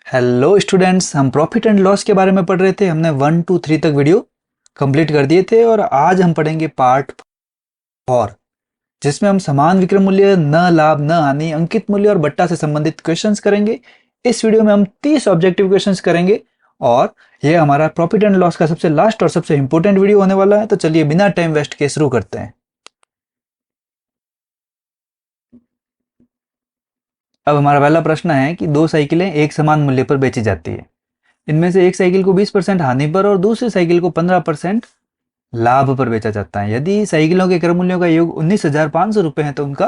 Hello students, हम profit and loss के बारे में पढ़ रहे थे। हमने 1 2 3 तक वीडियो कंप्लीट कर दिए थे और आज हम पढ़ेंगे पार्ट 4, जिसमें हम समान विक्रय मूल्य, न लाभ न हानि, अंकित मूल्य और बट्टा से संबंधित क्वेश्चंस करेंगे। इस वीडियो में हम 30 ऑब्जेक्टिव क्वेश्चंस करेंगे और यह हमारा प्रॉफिट एंड लॉस का सबसे लास्ट और सबसे इंपॉर्टेंट वीडियो होने वाला है। तो चलिए बिना टाइम वेस्ट किए शुरू करते हैं। अब हमारा पहला प्रश्न है कि दो साइकिलें एक समान मूल्य पर बेची जाती है। इनमें से एक साइकिल को 20% हानि पर और दूसरी साइकिल को 15% लाभ पर बेचा जाता है। यदि साइकिलों के क्रय मूल्यों का योग 19,500 रुपए है तो उनका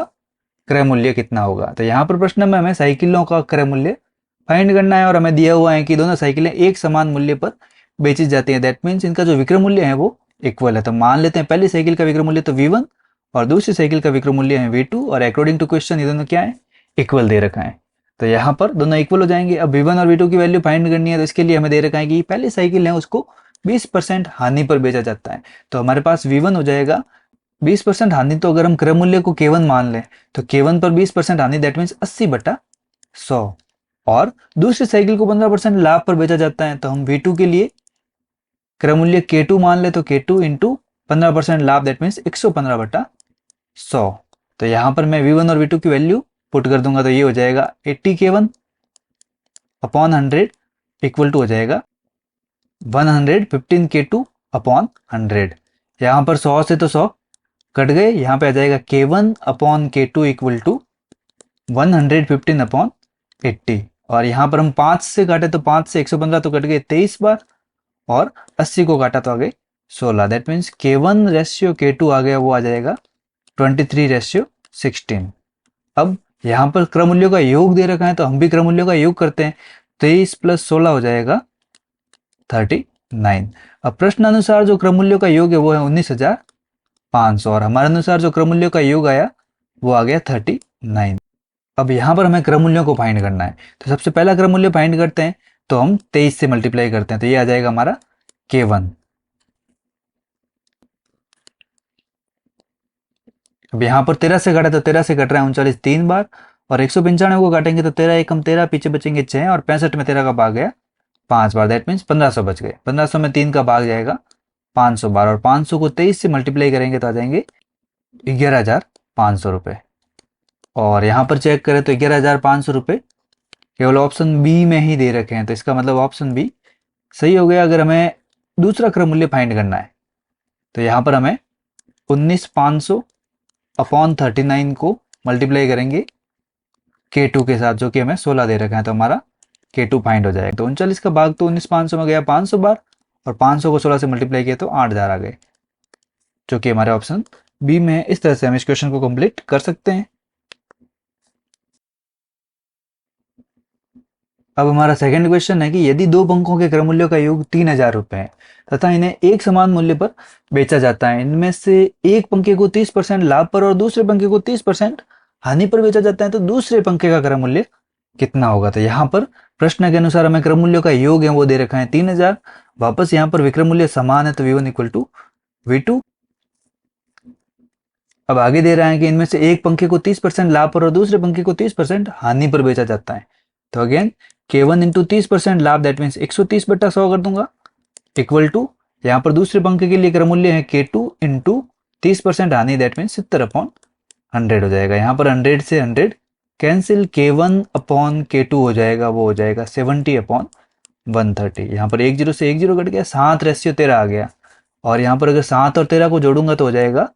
क्रय मूल्य कितना होगा। तो यहाँ पर प्रश्न में हमें साइकिलों का क्रय मूल्य फाइंड करना है और हमें दिया हुआ है कि दोनों साइकिलें एक समान मूल्य पर बेची जाती है। दैट मीन्स इनका जो विक्रय मूल्य है वो इक्वल है। तो मान लेते हैं पहली साइकिल का विक्रय मूल्य तो V1 और दूसरी साइकिल का विक्रय मूल्य है V2 और अकॉर्डिंग टू क्वेश्चन ये दोनों क्या है, इक्वल दे रखा है। तो यहाँ पर दोनों इक्वल हो जाएंगे। अब V1 और V2 की वैल्यू फाइंड करनी है तो इसके लिए हमें दे रखा है कि पहली साइकिल है उसको 20% हानि पर बेचा जाता है। तो हमारे पास V1 हो जाएगा 20% हानि। तो अगर हम क्रय मूल्य को K1 मान लें तो K1 पर 20% हानि दैट मीन्स 80/100 और दूसरी साइकिल को 15% लाभ पर बेचा जाता है। तो हम V2 के लिए क्रय मूल्य K2 मान ले तो K2 इंटू 15% लाभ दैट मीन्स 115/100। तो यहाँ पर मैं V1 और V2 की वैल्यू पुट कर दूंगा तो ये हो जाएगा 80K1 अपॉन 100 इक्वल टू हो जाएगा 115K2 अपॉन 100। यहाँ पर 100 से तो 100 कट गए, यहाँ पे आ जाएगा K1 upon K2 equal to 115 upon 80 और यहाँ पर हम 5 से काटे तो 5 से 115 तो कट गए 23 बार और 80 को काटा तो आ गए 16। That means K1 ratio K2 आ गया, वो आ जाएगा 23:16। अब यहाँ पर क्रय मूल्यों का योग दे रखा है तो हम भी क्रय मूल्यों का योग करते हैं। 23 + 16 हो जाएगा 39। अब प्रश्न अनुसार जो क्रय मूल्यों का योग है वो है 19,500 और हमारे अनुसार जो क्रय मूल्यों का योग आया वो आ गया 39। अब यहाँ पर हमें क्रय मूल्यों को फाइंड करना है तो सबसे पहला क्रय मूल्य फाइंड करते हैं तो हम 23 से मल्टीप्लाई करते हैं तो ये आ जाएगा हमारा K1। अब यहाँ पर 13 से काटा तो 13 से कट रहा है 39 3 बार और 195 को काटेंगे तो 13 एकम 13, पीछे बचेंगे 6 और 65 में 13 का भाग गया 5 बार। दैट मीन्स 1500 बच गए। 1500 में 3 का भाग जाएगा 500 बार और 500 को 23 से मल्टीप्लाई करेंगे तो आ जाएंगे 11,500 रुपये। और यहाँ पर चेक करें तो 11,500 रुपये केवल ऑप्शन बी में ही दे रखे हैं तो इसका मतलब ऑप्शन बी सही हो गया। अगर हमें दूसरा क्रय मूल्य फाइंड करना है तो यहाँ पर हमें 19,500 अपॉन 39 को मल्टीप्लाई करेंगे K2 के साथ जो कि हमें 16 दे रखा है तो हमारा K2 फाइंड हो जाएगा। तो 39 का भाग तो 19,500 में गया 500 बार और 500 को 16 से मल्टीप्लाई किया तो 8,000 आ गए, जो कि हमारे ऑप्शन बी में है। इस तरह से हम इस क्वेश्चन को कंप्लीट कर सकते हैं। अब हमारा सेकंड क्वेश्चन है कि यदि दो पंखों के क्रय मूल्यों का योग 3,000 रुपए है तथा इन्हें एक समान मूल्य पर बेचा जाता है, इनमें से एक पंखे को 30% लाभ पर और दूसरे पंखे को 30% हानि पर बेचा जाता है, तो दूसरे पंखे का क्रय मूल्य कितना होगा। तो यहाँ पर प्रश्न के अनुसार हमें क्रय मूल्यों का योग है वो दे रखा है 3,000। वापस यहाँ पर विक्रय मूल्य समान है तो V1 इक्वल टू V2। अब आगे दे रहा है कि इनमें से एक पंखे को 30% लाभ पर और दूसरे पंखे को 30% हानि पर बेचा जाता है। तो अगेन K1 इंटू 30% लाभ दैट मीन्स 130/100 कर दूंगा इक्वल टू यहाँ पर दूसरे पंखे के लिए क्रय मूल्य है K2 इंटू 30% हानि दैट मीन्स 70/100 हो जाएगा। यहाँ पर 100 से 100 कैंसिल, K1 अपॉन K2 हो जाएगा वो हो जाएगा 70/130। यहाँ पर 1 0 से 1 0 कट गया, 7:13 आ गया और यहाँ पर अगर 7 और 13 को जोड़ूंगा तो हो जाएगा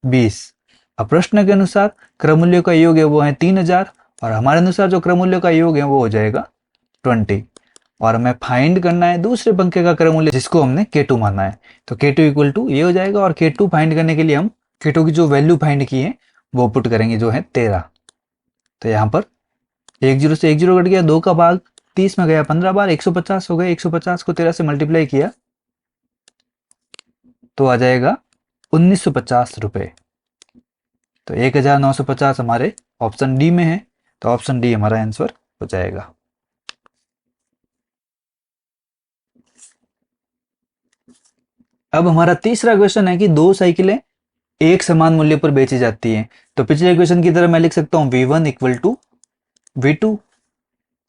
20। अब प्रश्न के अनुसार क्रय मूल्यों का योग है वो है 3,000 और हमारे अनुसार जो क्रय मूल्यों का योग है वो हो जाएगा 20 और हमें फाइंड करना है दूसरे पंखे का क्रय मूल्य जिसको हमने K2 माना है। तो K2 इक्वल टू ये हो जाएगा और K2 फाइंड करने के लिए हम K2 की जो वैल्यू फाइंड की है वो पुट करेंगे जो है 13। तो यहाँ पर 1 0 से 1 0 कट गया, 2 का भाग 30 में गया 15 बार, 150 हो गए। 150 को 13 से मल्टीप्लाई किया तो आ जाएगा 1,950 रुपये। तो 1,950 हमारे ऑप्शन डी में है तो ऑप्शन डी हमारा आंसर हो जाएगा। अब हमारा तीसरा क्वेश्चन है कि दो साइकिलें एक समान मूल्य पर बेची जाती हैं। तो पिछले क्वेश्चन की तरह मैं लिख सकता हूं V1 इक्वल टू V2।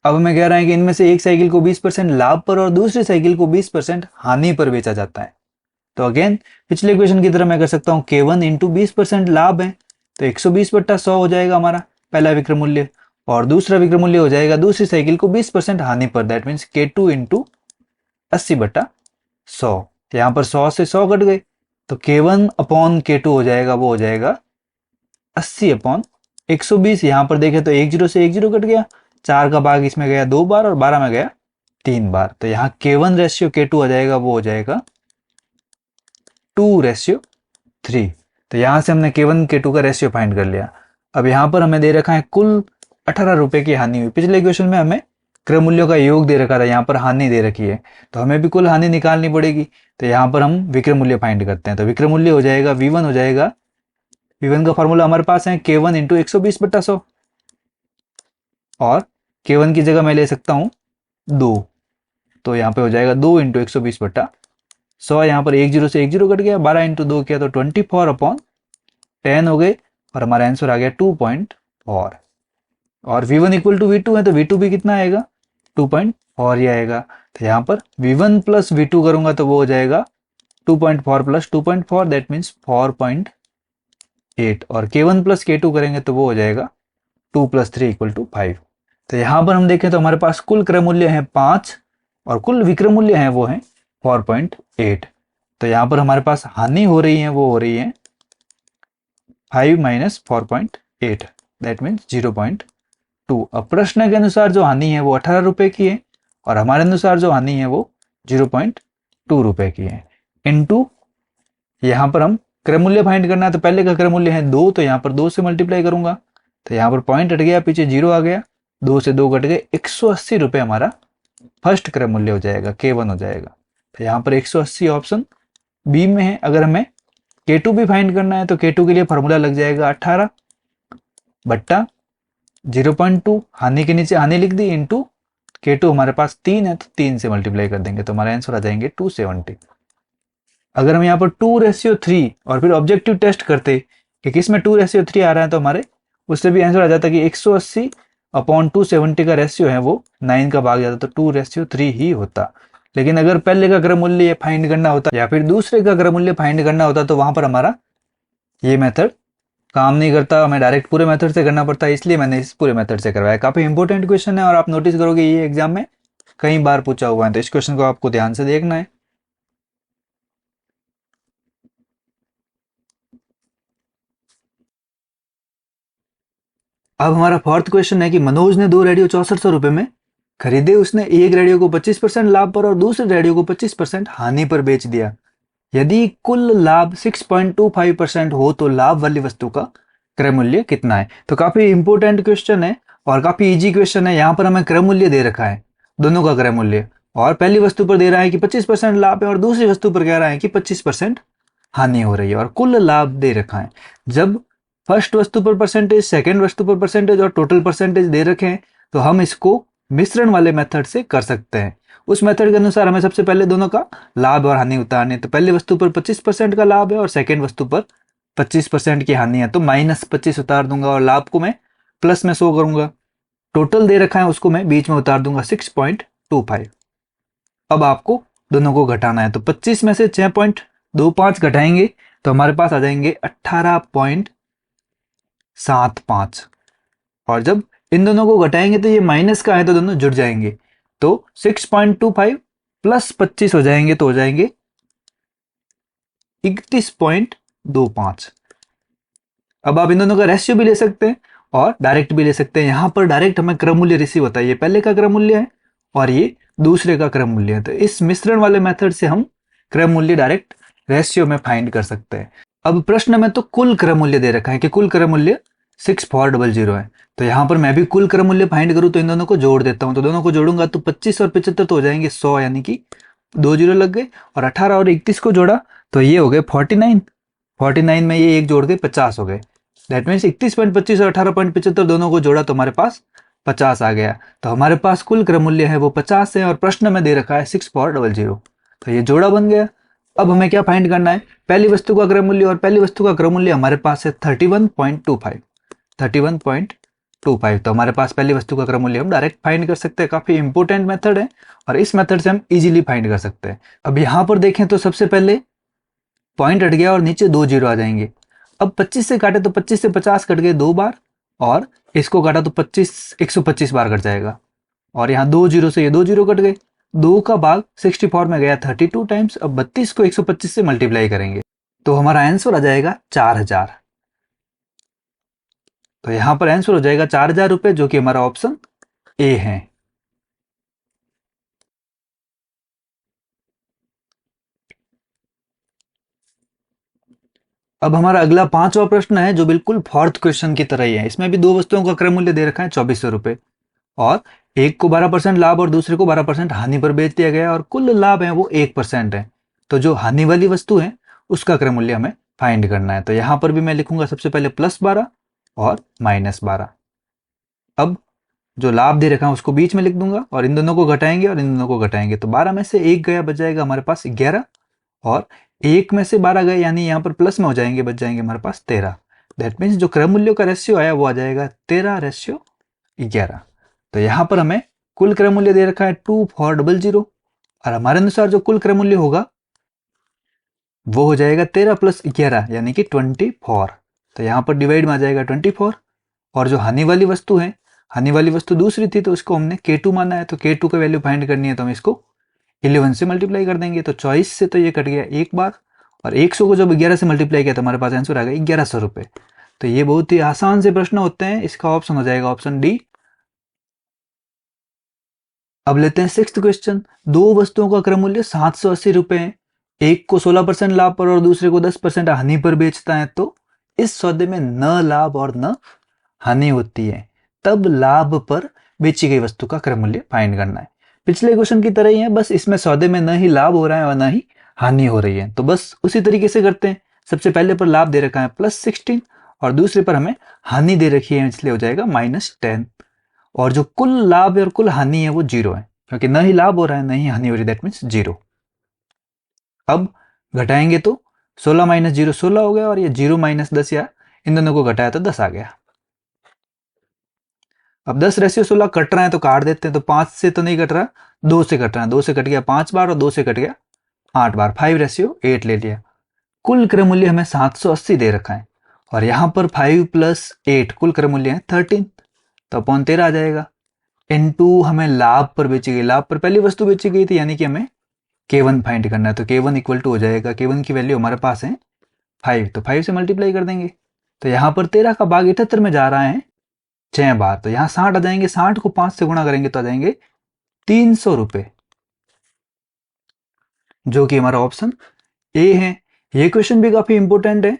अब हमें कह रहा है कि इनमें से एक साइकिल को 20% लाभ पर और दूसरी साइकिल को 20% हानि पर बेचा जाता है। तो अगेन पिछले इक्वेशन की तरह मैं कर सकता हूँ K1 इंटू 20% लाभ है तो 120/100 हो जाएगा हमारा पहला विक्रय मूल्य, और दूसरा विक्रय मूल्य हो जाएगा दूसरी साइकिल को 20% हानि पर, दैट मीन्स K2 इंटू 80/100। यहाँ पर 100 से 100 कट गए तो K1 अपॉन K2 हो जाएगा, वो हो जाएगा 80/120। यहाँ पर देखें तो 10 से 10 कट गया, 4 का भाग इसमें गया 2 बार और 12 में गया 3 बार, तो यहाँ K1 रेशियो K2 आ जाएगा, वो हो जाएगा 2:3। तो यहाँ से हमने K1 K2 का रेशियो फाइंड कर लिया। अब यहाँ पर हमें दे रखा है कुल 18 रुपए की हानि हुई। पिछले क्वेश्चन में हमें क्रय मूल्यों का योग दे रखा था, यहाँ पर हानि दे रखी है, तो हमें भी कुल हानि निकालनी पड़ेगी। तो यहाँ पर हम विक्रय मूल्य फाइंड करते हैं। तो विक्रय मूल्य हो जाएगा V1 हो जाएगा, V1 का फॉर्मूला हमारे पास है K1 इंटू 120/100, और K1 की जगह मैं ले सकता हूँ 2, तो यहाँ पे हो जाएगा 2 इंटू 120/100। यहाँ पर 10 से 10 कट गया, 12 इंटू 2 किया तो 24/10 हो गए, और हमारा आंसर आ गया 2.4। और V1 इक्वल टू V2 है तो V2 भी कितना आएगा, 2.4 ही आएगा। तो यहाँ पर V1 प्लस V2 करूंगा तो वो हो जाएगा 2.4 प्लस 2.4, दैट मीन्स 4.8, और K1 प्लस K2 करेंगे तो वो हो जाएगा 2 प्लस 3 इक्वल टू 5। तो यहाँ पर हम देखें तो हमारे पास कुल क्रय मूल्य है 5 और कुल विक्रय मूल्य है वो है 4.8। तो यहाँ पर हमारे पास हानि हो रही है, वो हो रही है 5 माइनस 4.8, दैट मीन्स 0.2। अब प्रश्न के अनुसार जो हानि है वो 18 रुपए की है, और हमारे अनुसार जो हानि है वो 0.2 रुपए की है। इनटू यहाँ पर हम क्रय मूल्य फाइंड करना है, तो पहले का क्रय मूल्य है 2, तो यहाँ पर 2 से मल्टीप्लाई करूंगा, तो यहाँ पर पॉइंट हट गया, पीछे 0 आ गया, 2 से 2 कट गए, 180 रुपए हमारा फर्स्ट क्रय मूल्य हो जाएगा, K1 हो जाएगा। तो यहाँ पर 180 ऑप्शन बी में है। अगर हमें K2 भी फाइंड करना है तो K2 के लिए फॉर्मूला लग जाएगा 18 बट्टा 0.2, हानि के नीचे हानि लिख दी, इंटू K2 हमारे पास 3 है तो 3 से मल्टीप्लाई कर देंगे, तो हमारा आंसर आ जाएंगे 270। अगर हम यहाँ पर 2:3 और फिर ऑब्जेक्टिव टेस्ट करते कि किसमें 2:3 आ रहा है, तो हमारे उससे भी आंसर आ जाता कि 180 अपॉन 270 का रेशियो है वो 9 का भाग जाता, तो 2:3 ही होता। लेकिन अगर पहले का क्रय मूल्य फाइंड करना होता या फिर दूसरे का क्रय मूल्य फाइंड करना होता तो वहां पर हमारा ये मेथड काम नहीं करता, हमें डायरेक्ट पूरे मेथड से करना पड़ता है, इसलिए मैंने इस पूरे मेथड से करवाया। काफी इंपॉर्टेंट क्वेश्चन है और आप नोटिस करोगे ये एग्जाम में कई बार पूछा हुआ है, तो इस क्वेश्चन को आपको ध्यान से देखना है। अब हमारा फोर्थ क्वेश्चन है कि मनोज ने 2 रेडियो 6400 रुपए में खरीदे। उसने एक रेडियो को 25% लाभ पर और दूसरे रेडियो को 25% हानि पर बेच दिया। यदि कुल लाभ 6.25% हो तो लाभ वाली वस्तु का क्रय मूल्य कितना है। तो काफी इंपोर्टेंट क्वेश्चन है और काफी इजी क्वेश्चन है। यहाँ पर हमें क्रय मूल्य दे रखा है, दोनों का क्रय मूल्य, और पहली वस्तु पर दे रहा है कि 25% लाभ है और दूसरी वस्तु पर कह रहा है कि 25% हानि हो रही है, और कुल लाभ दे रखा है। जब फर्स्ट वस्तु पर परसेंटेज, सेकंड वस्तु पर परसेंटेज और टोटल परसेंटेज दे रखे हैं तो हम इसको मिश्रण वाले मेथड से कर सकते हैं। उस मेथड के अनुसार हमें सबसे पहले दोनों का लाभ और हानि उतारनी। तो पहली वस्तु पर 25% का लाभ है और सेकंड वस्तु पर 25% की हानि है, तो -25 उतार दूंगा और लाभ को मैं प्लस में शो करूंगा। टोटल दे रखा है उसको मैं बीच में उतार दूंगा 6.25। अब आपको दोनों को घटाना है, तो 25 में से 6.25 घटाएंगे तो हमारे पास आ जाएंगे 18.75, और जब इन दोनों को घटाएंगे तो ये माइनस का है तो दोनों जुड़ जाएंगे, तो 6.25 प्लस 25 हो जाएंगे तो हो जाएंगे 31.25। अब आप इन दोनों का रेशियो भी ले सकते हैं और डायरेक्ट भी ले सकते हैं। यहां पर डायरेक्ट हमें क्रय मूल्य रिसीव होता है, ये पहले का क्रय मूल्य है और ये दूसरे का क्रय मूल्य है, तो इस मिश्रण वाले मेथड से हम क्रय मूल्य डायरेक्ट रेशियो में फाइंड कर सकते हैं। अब प्रश्न में तो कुल क्रय मूल्य दे रखा है कि कुल क्रय मूल्य 6400 है, तो यहाँ पर मैं भी कुल क्रय मूल्य फाइंड करूं तो इन दोनों को जोड़ देता हूं। तो दोनों को जोड़ूंगा तो 25 और 75 तो हो जाएंगे 100, यानी कि 2 जीरो लग गए, और 18 और 31 को जोड़ा तो ये हो गए 49 में ये एक जोड़ के 50 हो गए। दैट मीन्स 31.25 और 18.75 दोनों को जोड़ा तो हमारे पास 50 आ गया। तो हमारे पास कुल क्रय मूल्य है वो 50 है और प्रश्न में दे रखा है 6400, तो ये जोड़ा बन गया। अब हमें क्या फाइंड करना है, पहली वस्तु का क्रय मूल्य, और पहली वस्तु का क्रय मूल्य हमारे पास है 31.25। 25। तो हमारे पास पहली वस्तु का क्रम मूल्य हम डायरेक्ट फाइंड कर सकते हैं। काफी इंपॉर्टेंट मेथड है और इस मेथड से हम इजीली फाइंड कर सकते हैं। अब यहाँ पर देखें तो सबसे पहले पॉइंट हट गया और नीचे 2 जीरो आ जाएंगे। अब 25 से काटे तो 25 से 50 कट गए 2 बार, और इसको काटा तो 125 बार कट जाएगा। और यहाँ 2 जीरो से ये 2 जीरो कट गए। 2 का भाग 64 में गया 32 टाइम्स। अब 32 को 125 से मल्टीप्लाई करेंगे तो हमारा आंसर आ जाएगा 4000। तो यहां पर आंसर हो जाएगा 4000 रुपए, जो कि हमारा ऑप्शन ए है। अब हमारा अगला 5वां प्रश्न है, जो बिल्कुल फोर्थ क्वेश्चन की तरह ही है। इसमें भी दो वस्तुओं का क्रय मूल्य दे रखा है 2400 रुपए, और एक को 12% लाभ और दूसरे को 12% हानि पर बेच दिया गया है, और कुल लाभ है वो 1% है। तो जो हानि वाली वस्तु है उसका क्रय मूल्य हमें फाइंड करना है। तो यहां पर भी मैं लिखूंगा सबसे पहले +12 और -12। अब जो लाभ दे रखा है उसको बीच में लिख दूंगा, और इन दोनों को घटाएंगे और इन दोनों को घटाएंगे तो 12 में से 1 गया, बच जाएगा हमारे पास 11, और 1 में से 12 गए यानी यहाँ पर प्लस में हो जाएंगे, बच जाएंगे हमारे पास 13। दैट मीन्स जो क्रय मूल्यों का रेशियो आया वो आ जाएगा 13:11। तो यहाँ पर हमें कुल क्रय मूल्य दे रखा है 2400, और हमारे अनुसार जो कुल क्रय मूल्य होगा वो हो जाएगा 13 + 11 यानी कि 24। तो यहाँ पर डिवाइड में आ जाएगा 24। और जो हानि वाली वस्तु है, हानि वाली वस्तु दूसरी थी तो उसको हमने K2 माना है, तो K2 का वैल्यू फाइंड करनी है तो हम इसको 11 से मल्टीप्लाई कर देंगे। तो 24 से तो ये कट गया एक बार, और 100 को जब 11 से मल्टीप्लाई किया तो हमारे पास आंसर आ गया 1100 रुपए। तो ये बहुत ही आसान से प्रश्न होते हैं। इसका ऑप्शन हो जाएगा ऑप्शन डी। अब लेते हैं 6th क्वेश्चन। दो वस्तुओं का क्रय मूल्य 780 रुपए है। एक को 16% लाभ पर और दूसरे को 10% हानि पर बेचता है, तो इस सौदे में न लाभ और न हानि होती है, तब लाभ पर बेची गई वस्तु का क्रय मूल्य फाइंड करना है। पिछले क्वेश्चन की तरह ही है, बस इसमें सौदे में न ही लाभ हो रहा है और न ही हानि हो रही है। तो बस उसी तरीके से करते हैं। सबसे पहले पर लाभ दे रखा है +16, और दूसरे पर हमें हानि दे रखी है, इसलिए हो जाएगा -10। और जो कुल लाभ और कुल हानि है वो 0 है, क्योंकि न ही लाभ हो रहा है न ही हानि हो रही है, दैट मीन्स 0। अब घटाएंगे तो 16 - 0 16 हो गया, और ये 0 - 10 या इन दोनों को घटाया तो 10 आ गया। अब 10:16 कट रहा है तो काट देते हैं। तो 5 से तो नहीं कट रहा, 2 से कट रहा है। 2 से कट गया 5 बार और 2 से कट गया 8 बार, 5:8 ले लिया। कुल क्रय मूल्य हमें 780 दे रखा है, और यहां पर 5 + 8 कुल क्रय मूल्य है 13, तो अपॉन 13 आ जाएगा। इनटू हमें लाभ पर बेची गई, लाभ पर पहली वस्तु बेची गई थी यानी कि हमें K1 फाइंड करना है। तो K1 इक्वल टू हो जाएगा, K1 की वैल्यू हमारे पास है 5, तो 5 से मल्टीप्लाई कर देंगे। तो यहाँ पर 13 का भाग 78 में जा रहा है 6 बार, तो यहाँ 60 आ जाएंगे। 60 को 5 से गुणा करेंगे तो आ जाएंगे 300 रुपए, जो कि हमारा ऑप्शन ए है। ये क्वेश्चन भी काफी इंपॉर्टेंट है।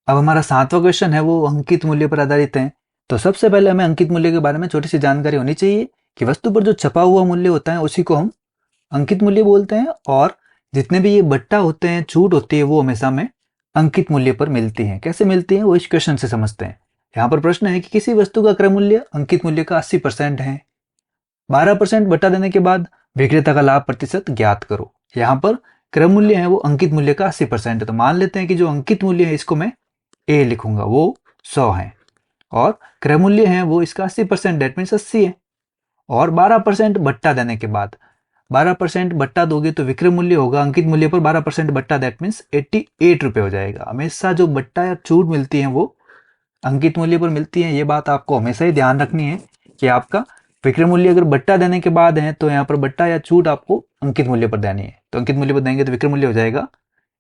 अब हमारा 7वां क्वेश्चन है वो अंकित मूल्य पर आधारित है। तो सबसे पहले हमें अंकित मूल्य के बारे में छोटी सी जानकारी होनी चाहिए कि वस्तु पर जो छपा हुआ मूल्य होता है उसी को हम अंकित मूल्य बोलते हैं, और जितने भी ये बट्टा होते हैं, छूट होती है, वो हमेशा हमें अंकित मूल्य पर मिलती है। कैसे मिलती है वो इस क्वेश्चन से समझते हैं। यहाँ पर प्रश्न है कि किसी वस्तु का क्रय मूल्य अंकित मूल्य का 80% है। 12% बट्टा देने के बाद विक्रेता का लाभ प्रतिशत ज्ञात करो। यहाँ पर क्रय मूल्य है वो अंकित मूल्य का 80% है। तो मान लेते हैं कि जो अंकित मूल्य है इसको मैं ए लिखूंगा, वो 100 है, और क्रय मूल्य है वो इसका 80%, डेट मीन्स 80 है। और 12% बट्टा देने के बाद, 12% बट्टा दोगे तो विक्रय मूल्य होगा अंकित मूल्य पर 12% बट्टा, दैट मीन्स 88 रुपए हो जाएगा। हमेशा जो बट्टा या छूट मिलती है वो अंकित मूल्य पर मिलती है। ये बात आपको हमेशा ही ध्यान रखनी है कि आपका विक्रय मूल्य अगर बट्टा देने के बाद है तो यहाँ पर बट्टा या छूट आपको अंकित मूल्य पर देनी है। तो अंकित मूल्य पर देंगे तो विक्रय मूल्य हो जाएगा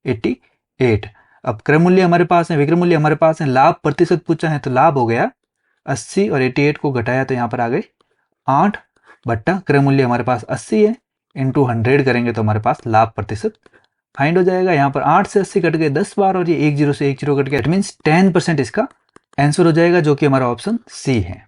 88। अब क्रय मूल्य हमारे पास है, विक्रय मूल्य हमारे पास है, लाभ प्रतिशत पूछा है तो लाभ हो गया 80, और 88 को घटाया तो यहाँ पर आ गई 8 बट्टा क्रय मूल्य हमारे पास 80 है, इंटू 100 करेंगे तो हमारे पास लाभ प्रतिशत फाइंड हो जाएगा। यहाँ पर 8 से 80 कट गए 10 बार, और ये 1 0 से 1 0 कट गया, इट मीन्स 10% इसका आंसर हो जाएगा, जो कि हमारा ऑप्शन सी है।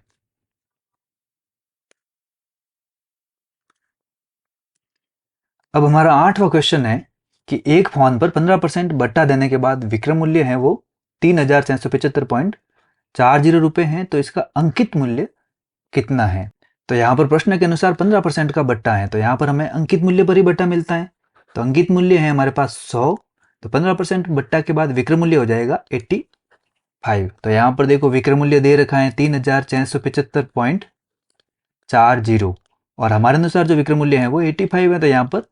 अब हमारा 8वां क्वेश्चन है कि एक फोन पर 15% बट्टा देने के बाद विक्रय मूल्य है वो 3675.40 रुपए है, तो इसका अंकित मूल्य कितना है। तो यहाँ पर प्रश्न के अनुसार 15% का बट्टा है, तो यहाँ पर हमें अंकित मूल्य पर ही बट्टा मिलता है। तो अंकित मूल्य है हमारे पास 100, तो 15% बट्टा के बाद विक्रय मूल्य हो जाएगा 88। तो यहाँ पर देखो विक्रय मूल्य दे रखा है 3675.40 और हमारे अनुसार जो विक्रय मूल्य है वो 85 है, तो यहाँ पर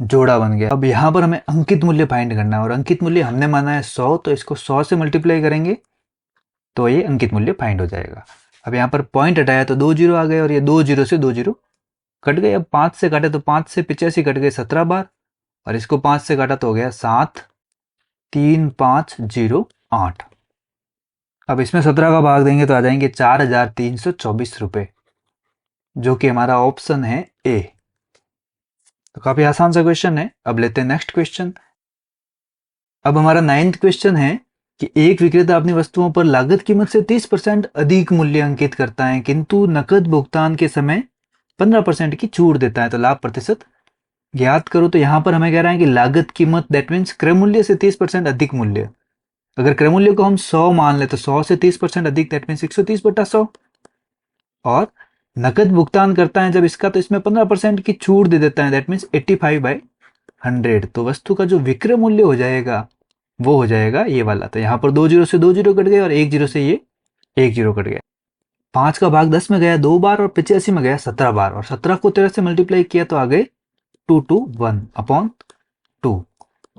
जोड़ा बन गया। अब यहाँ पर हमें अंकित मूल्य फाइंड करना है और अंकित मूल्य हमने माना है 100, तो इसको 100 से मल्टीप्लाई करेंगे तो ये अंकित मूल्य फाइंड हो जाएगा। अब यहाँ पर पॉइंट हटाया तो 2 जीरो आ गए और ये 2 जीरो से 2 जीरो कट गए। अब 5 से काटे तो 5 से 85 कट गए 17 बार और इसको 5 से काटा तो हो गया 73508। अब इसमें 17 का भाग देंगे तो आ जाएंगे 4324 रुपए, जो कि हमारा ऑप्शन है ए। तो काफी आसान सा क्वेश्चन है। अब लेते हैं नेक्स्ट क्वेश्चन। अब हमारा 9th क्वेश्चन है कि एक विक्रेता अपनी वस्तुओं पर लागत कीमत से 30% अधिक मूल्य अंकित करता है, किंतु नकद भुगतान के समय 15% की छूट देता है, तो लाभ प्रतिशत ज्ञात करो। तो यहां पर हमें कह रहा है कि लागत कीमत दैट मीन्स क्रय मूल्य से 30% अधिक मूल्य। अगर क्रय मूल्य को हम 100 मान ले तो 100 से 30% अधिक दैट मीन्स 130/100 और नकद भुगतान करता है जब इसका, तो इसमें 15% की छूट दे देता है दैट मीन्स 85/100। तो वस्तु का जो विक्रय मूल्य हो जाएगा वो हो जाएगा ये वाला। तो यहाँ पर 2 जीरो से 2 जीरो कट गए और 1 जीरो से ये 1 जीरो कट गया। 5 का भाग 10 में गया 2 बार और 85 में गया 17 बार और 17 को 13 से मल्टीप्लाई किया तो आ गए 221/2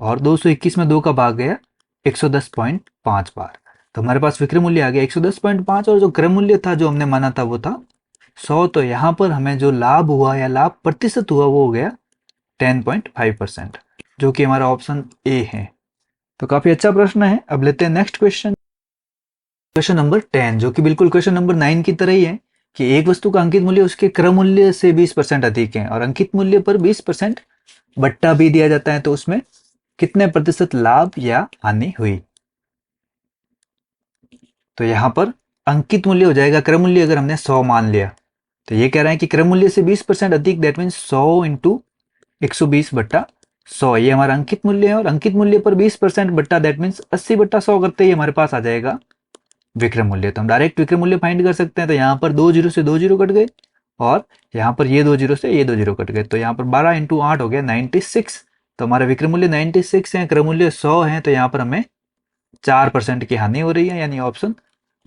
और 221 में 2 का भाग गया 110.5 बार। तो हमारे पास विक्रय मूल्य आ गया 110.5 और जो क्रय मूल्य था जो हमने माना था वो था 100। तो यहाँ पर हमें जो लाभ हुआ या लाभ प्रतिशत हुआ वो हो गया 10.5%, जो कि हमारा ऑप्शन ए है। तो काफी अच्छा प्रश्न है। अब लेते हैं नेक्स्ट क्वेश्चन, क्वेश्चन नंबर 10, जो कि बिल्कुल क्वेश्चन नंबर 9 की तरह ही है कि एक वस्तु का अंकित मूल्य उसके क्रय मूल्य से 20% अधिक है और अंकित मूल्य पर 20% बट्टा भी दिया जाता है, तो उसमें कितने प्रतिशत लाभ या हानि हुई। तो यहां पर अंकित मूल्य हो जाएगा क्रय मूल्य, अगर हमने 100 मान लिया तो ये कह रहा है कि क्रय मूल्य से 20% अधिक दैट मीन्स 100 इंटू 120/100 ये हमारा अंकित मूल्य है और अंकित मूल्य पर 20% बट्टा दैट मीन्स 80/100 करते ही हमारे पास आ जाएगा विक्रय मूल्य। तो हम डायरेक्ट विक्रय मूल्य फाइंड कर सकते हैं। तो यहाँ पर 2 जीरो से 2 जीरो कट गए और यहाँ पर ये 2 जीरो से ये 2 जीरो कट गए, तो यहाँ पर 12 इंटू 8 हो गया 96। तो हमारा विक्रय मूल्य 96 है, क्रय मूल्य 100 है, तो यहाँ पर हमें 4% की हानि हो रही है, यानी ऑप्शन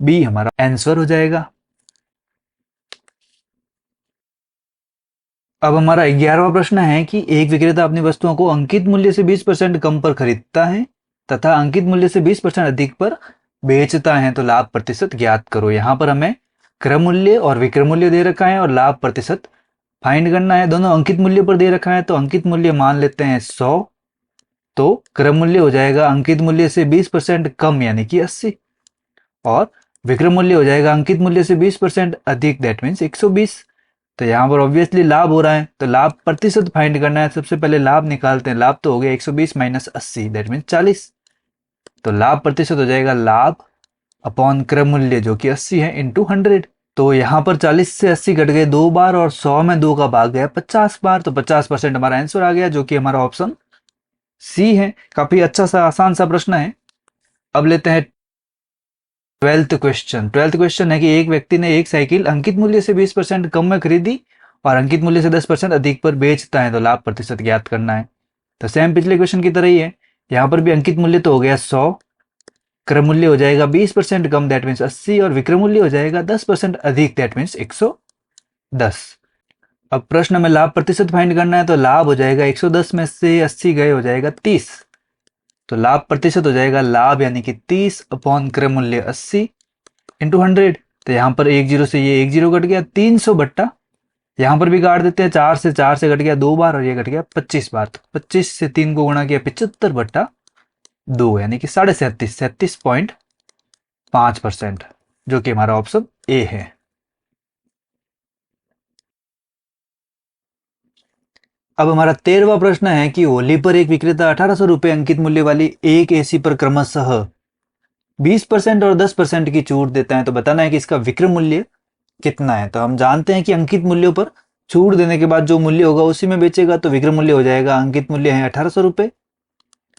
बी हमारा आंसर हो जाएगा। अब हमारा 11वां प्रश्न है कि एक विक्रेता अपनी वस्तुओं को अंकित मूल्य से 20% कम पर खरीदता है तथा अंकित मूल्य से 20% अधिक पर बेचता है, तो लाभ प्रतिशत ज्ञात करो। यहां पर हमें क्रय मूल्य और विक्रय मूल्य दे रखा है और लाभ प्रतिशत फाइंड करना है। दोनों अंकित मूल्य पर दे रखा है, तो अंकित मूल्य मान लेते हैं 100, तो क्रय मूल्य हो जाएगा अंकित मूल्य से 20% कम यानी कि 80 और विक्रय मूल्य हो जाएगा अंकित मूल्य से 20% अधिक दैट मीन्स 120। तो यहाँ पर ऑब्वियसली लाभ हो रहा है, तो लाभ प्रतिशत फाइंड करना है। सबसे पहले लाभ निकालते हैं। लाभ तो हो गया 120 माइनस 80 दैट मीन्स 40। तो लाभ प्रतिशत हो जाएगा लाभ अपॉन क्रय मूल्य जो कि 80 है इंटू 100। तो यहाँ पर 40 से 80 कट गए 2 बार और 100 में 2 का भाग गया 50 बार, तो 50% हमारा आंसर आ गया, जो कि हमारा ऑप्शन सी है। काफी अच्छा सा आसान सा प्रश्न है। अब लेते हैं 12th क्वेश्चन है कि एक व्यक्ति ने एक साइकिल अंकित मूल्य से 20% कम में खरीदी और अंकित मूल्य से 10% अधिक पर बेचता है, तो लाभ प्रतिशत ज्ञात करना है। तो सेम पिछले क्वेश्चन की तरह ही है, यहाँ पर भी अंकित मूल्य तो हो गया 100, क्रय मूल्य हो जाएगा 20% कम दैट मीन्स 80 और विक्रय मूल्य हो जाएगा 10% अधिक दैट मीन्स 110। अब प्रश्न में लाभ प्रतिशत फाइंड करना है, तो लाभ हो जाएगा 110 में से 80 गए हो जाएगा 30, तो लाभ प्रतिशत हो जाएगा लाभ यानी कि 30 अपॉन क्रय मूल्य 80 इंटू 100। तो यहाँ पर 1 जीरो से ये 1 जीरो कट गया 300 बट्टा, यहाँ पर भी काट देते हैं 4 से कट गया 2 बार और ये कट गया 25 बार, तो 25 से 3 को गुणा किया 75/2 यानी कि 37.5%, जो कि हमारा ऑप्शन ए है। अब हमारा 13वां प्रश्न है कि होली पर एक विक्रेता 1800 रुपए अंकित मूल्य वाली एक एसी पर क्रमशः 20% और 10% की छूट देता है, तो बताना है कि इसका विक्रय मूल्य कितना है। तो हम जानते हैं कि अंकित मूल्यों पर छूट देने के बाद जो मूल्य होगा उसी में बेचेगा, तो विक्रय मूल्य हो जाएगा अंकित मूल्य है 1800 रुपए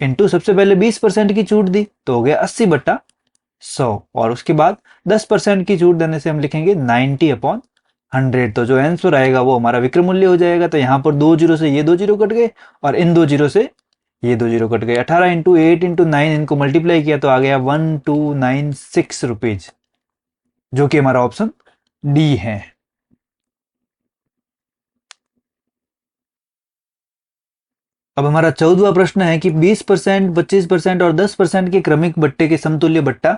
इंटू सबसे पहले 20% की छूट दी तो हो गया 80/100 और उसके बाद 10% की छूट देने से हम लिखेंगे 90/100। तो जो आंसर आएगा वो हमारा विक्रय मूल्य हो जाएगा। तो यहाँ पर 2 जीरो से ये 2 जीरो कट गए और इन 2 जीरो से ये 2 जीरो कट गए। 18 इंटू 8 इंटू 9 इनको मल्टीप्लाई किया तो आ गया 1296 रुपीज, जो कि हमारा ऑप्शन डी है। अब हमारा 14वां प्रश्न है कि 20%, 25% और 10% के क्रमिक बट्टे के समतुल्य बट्टा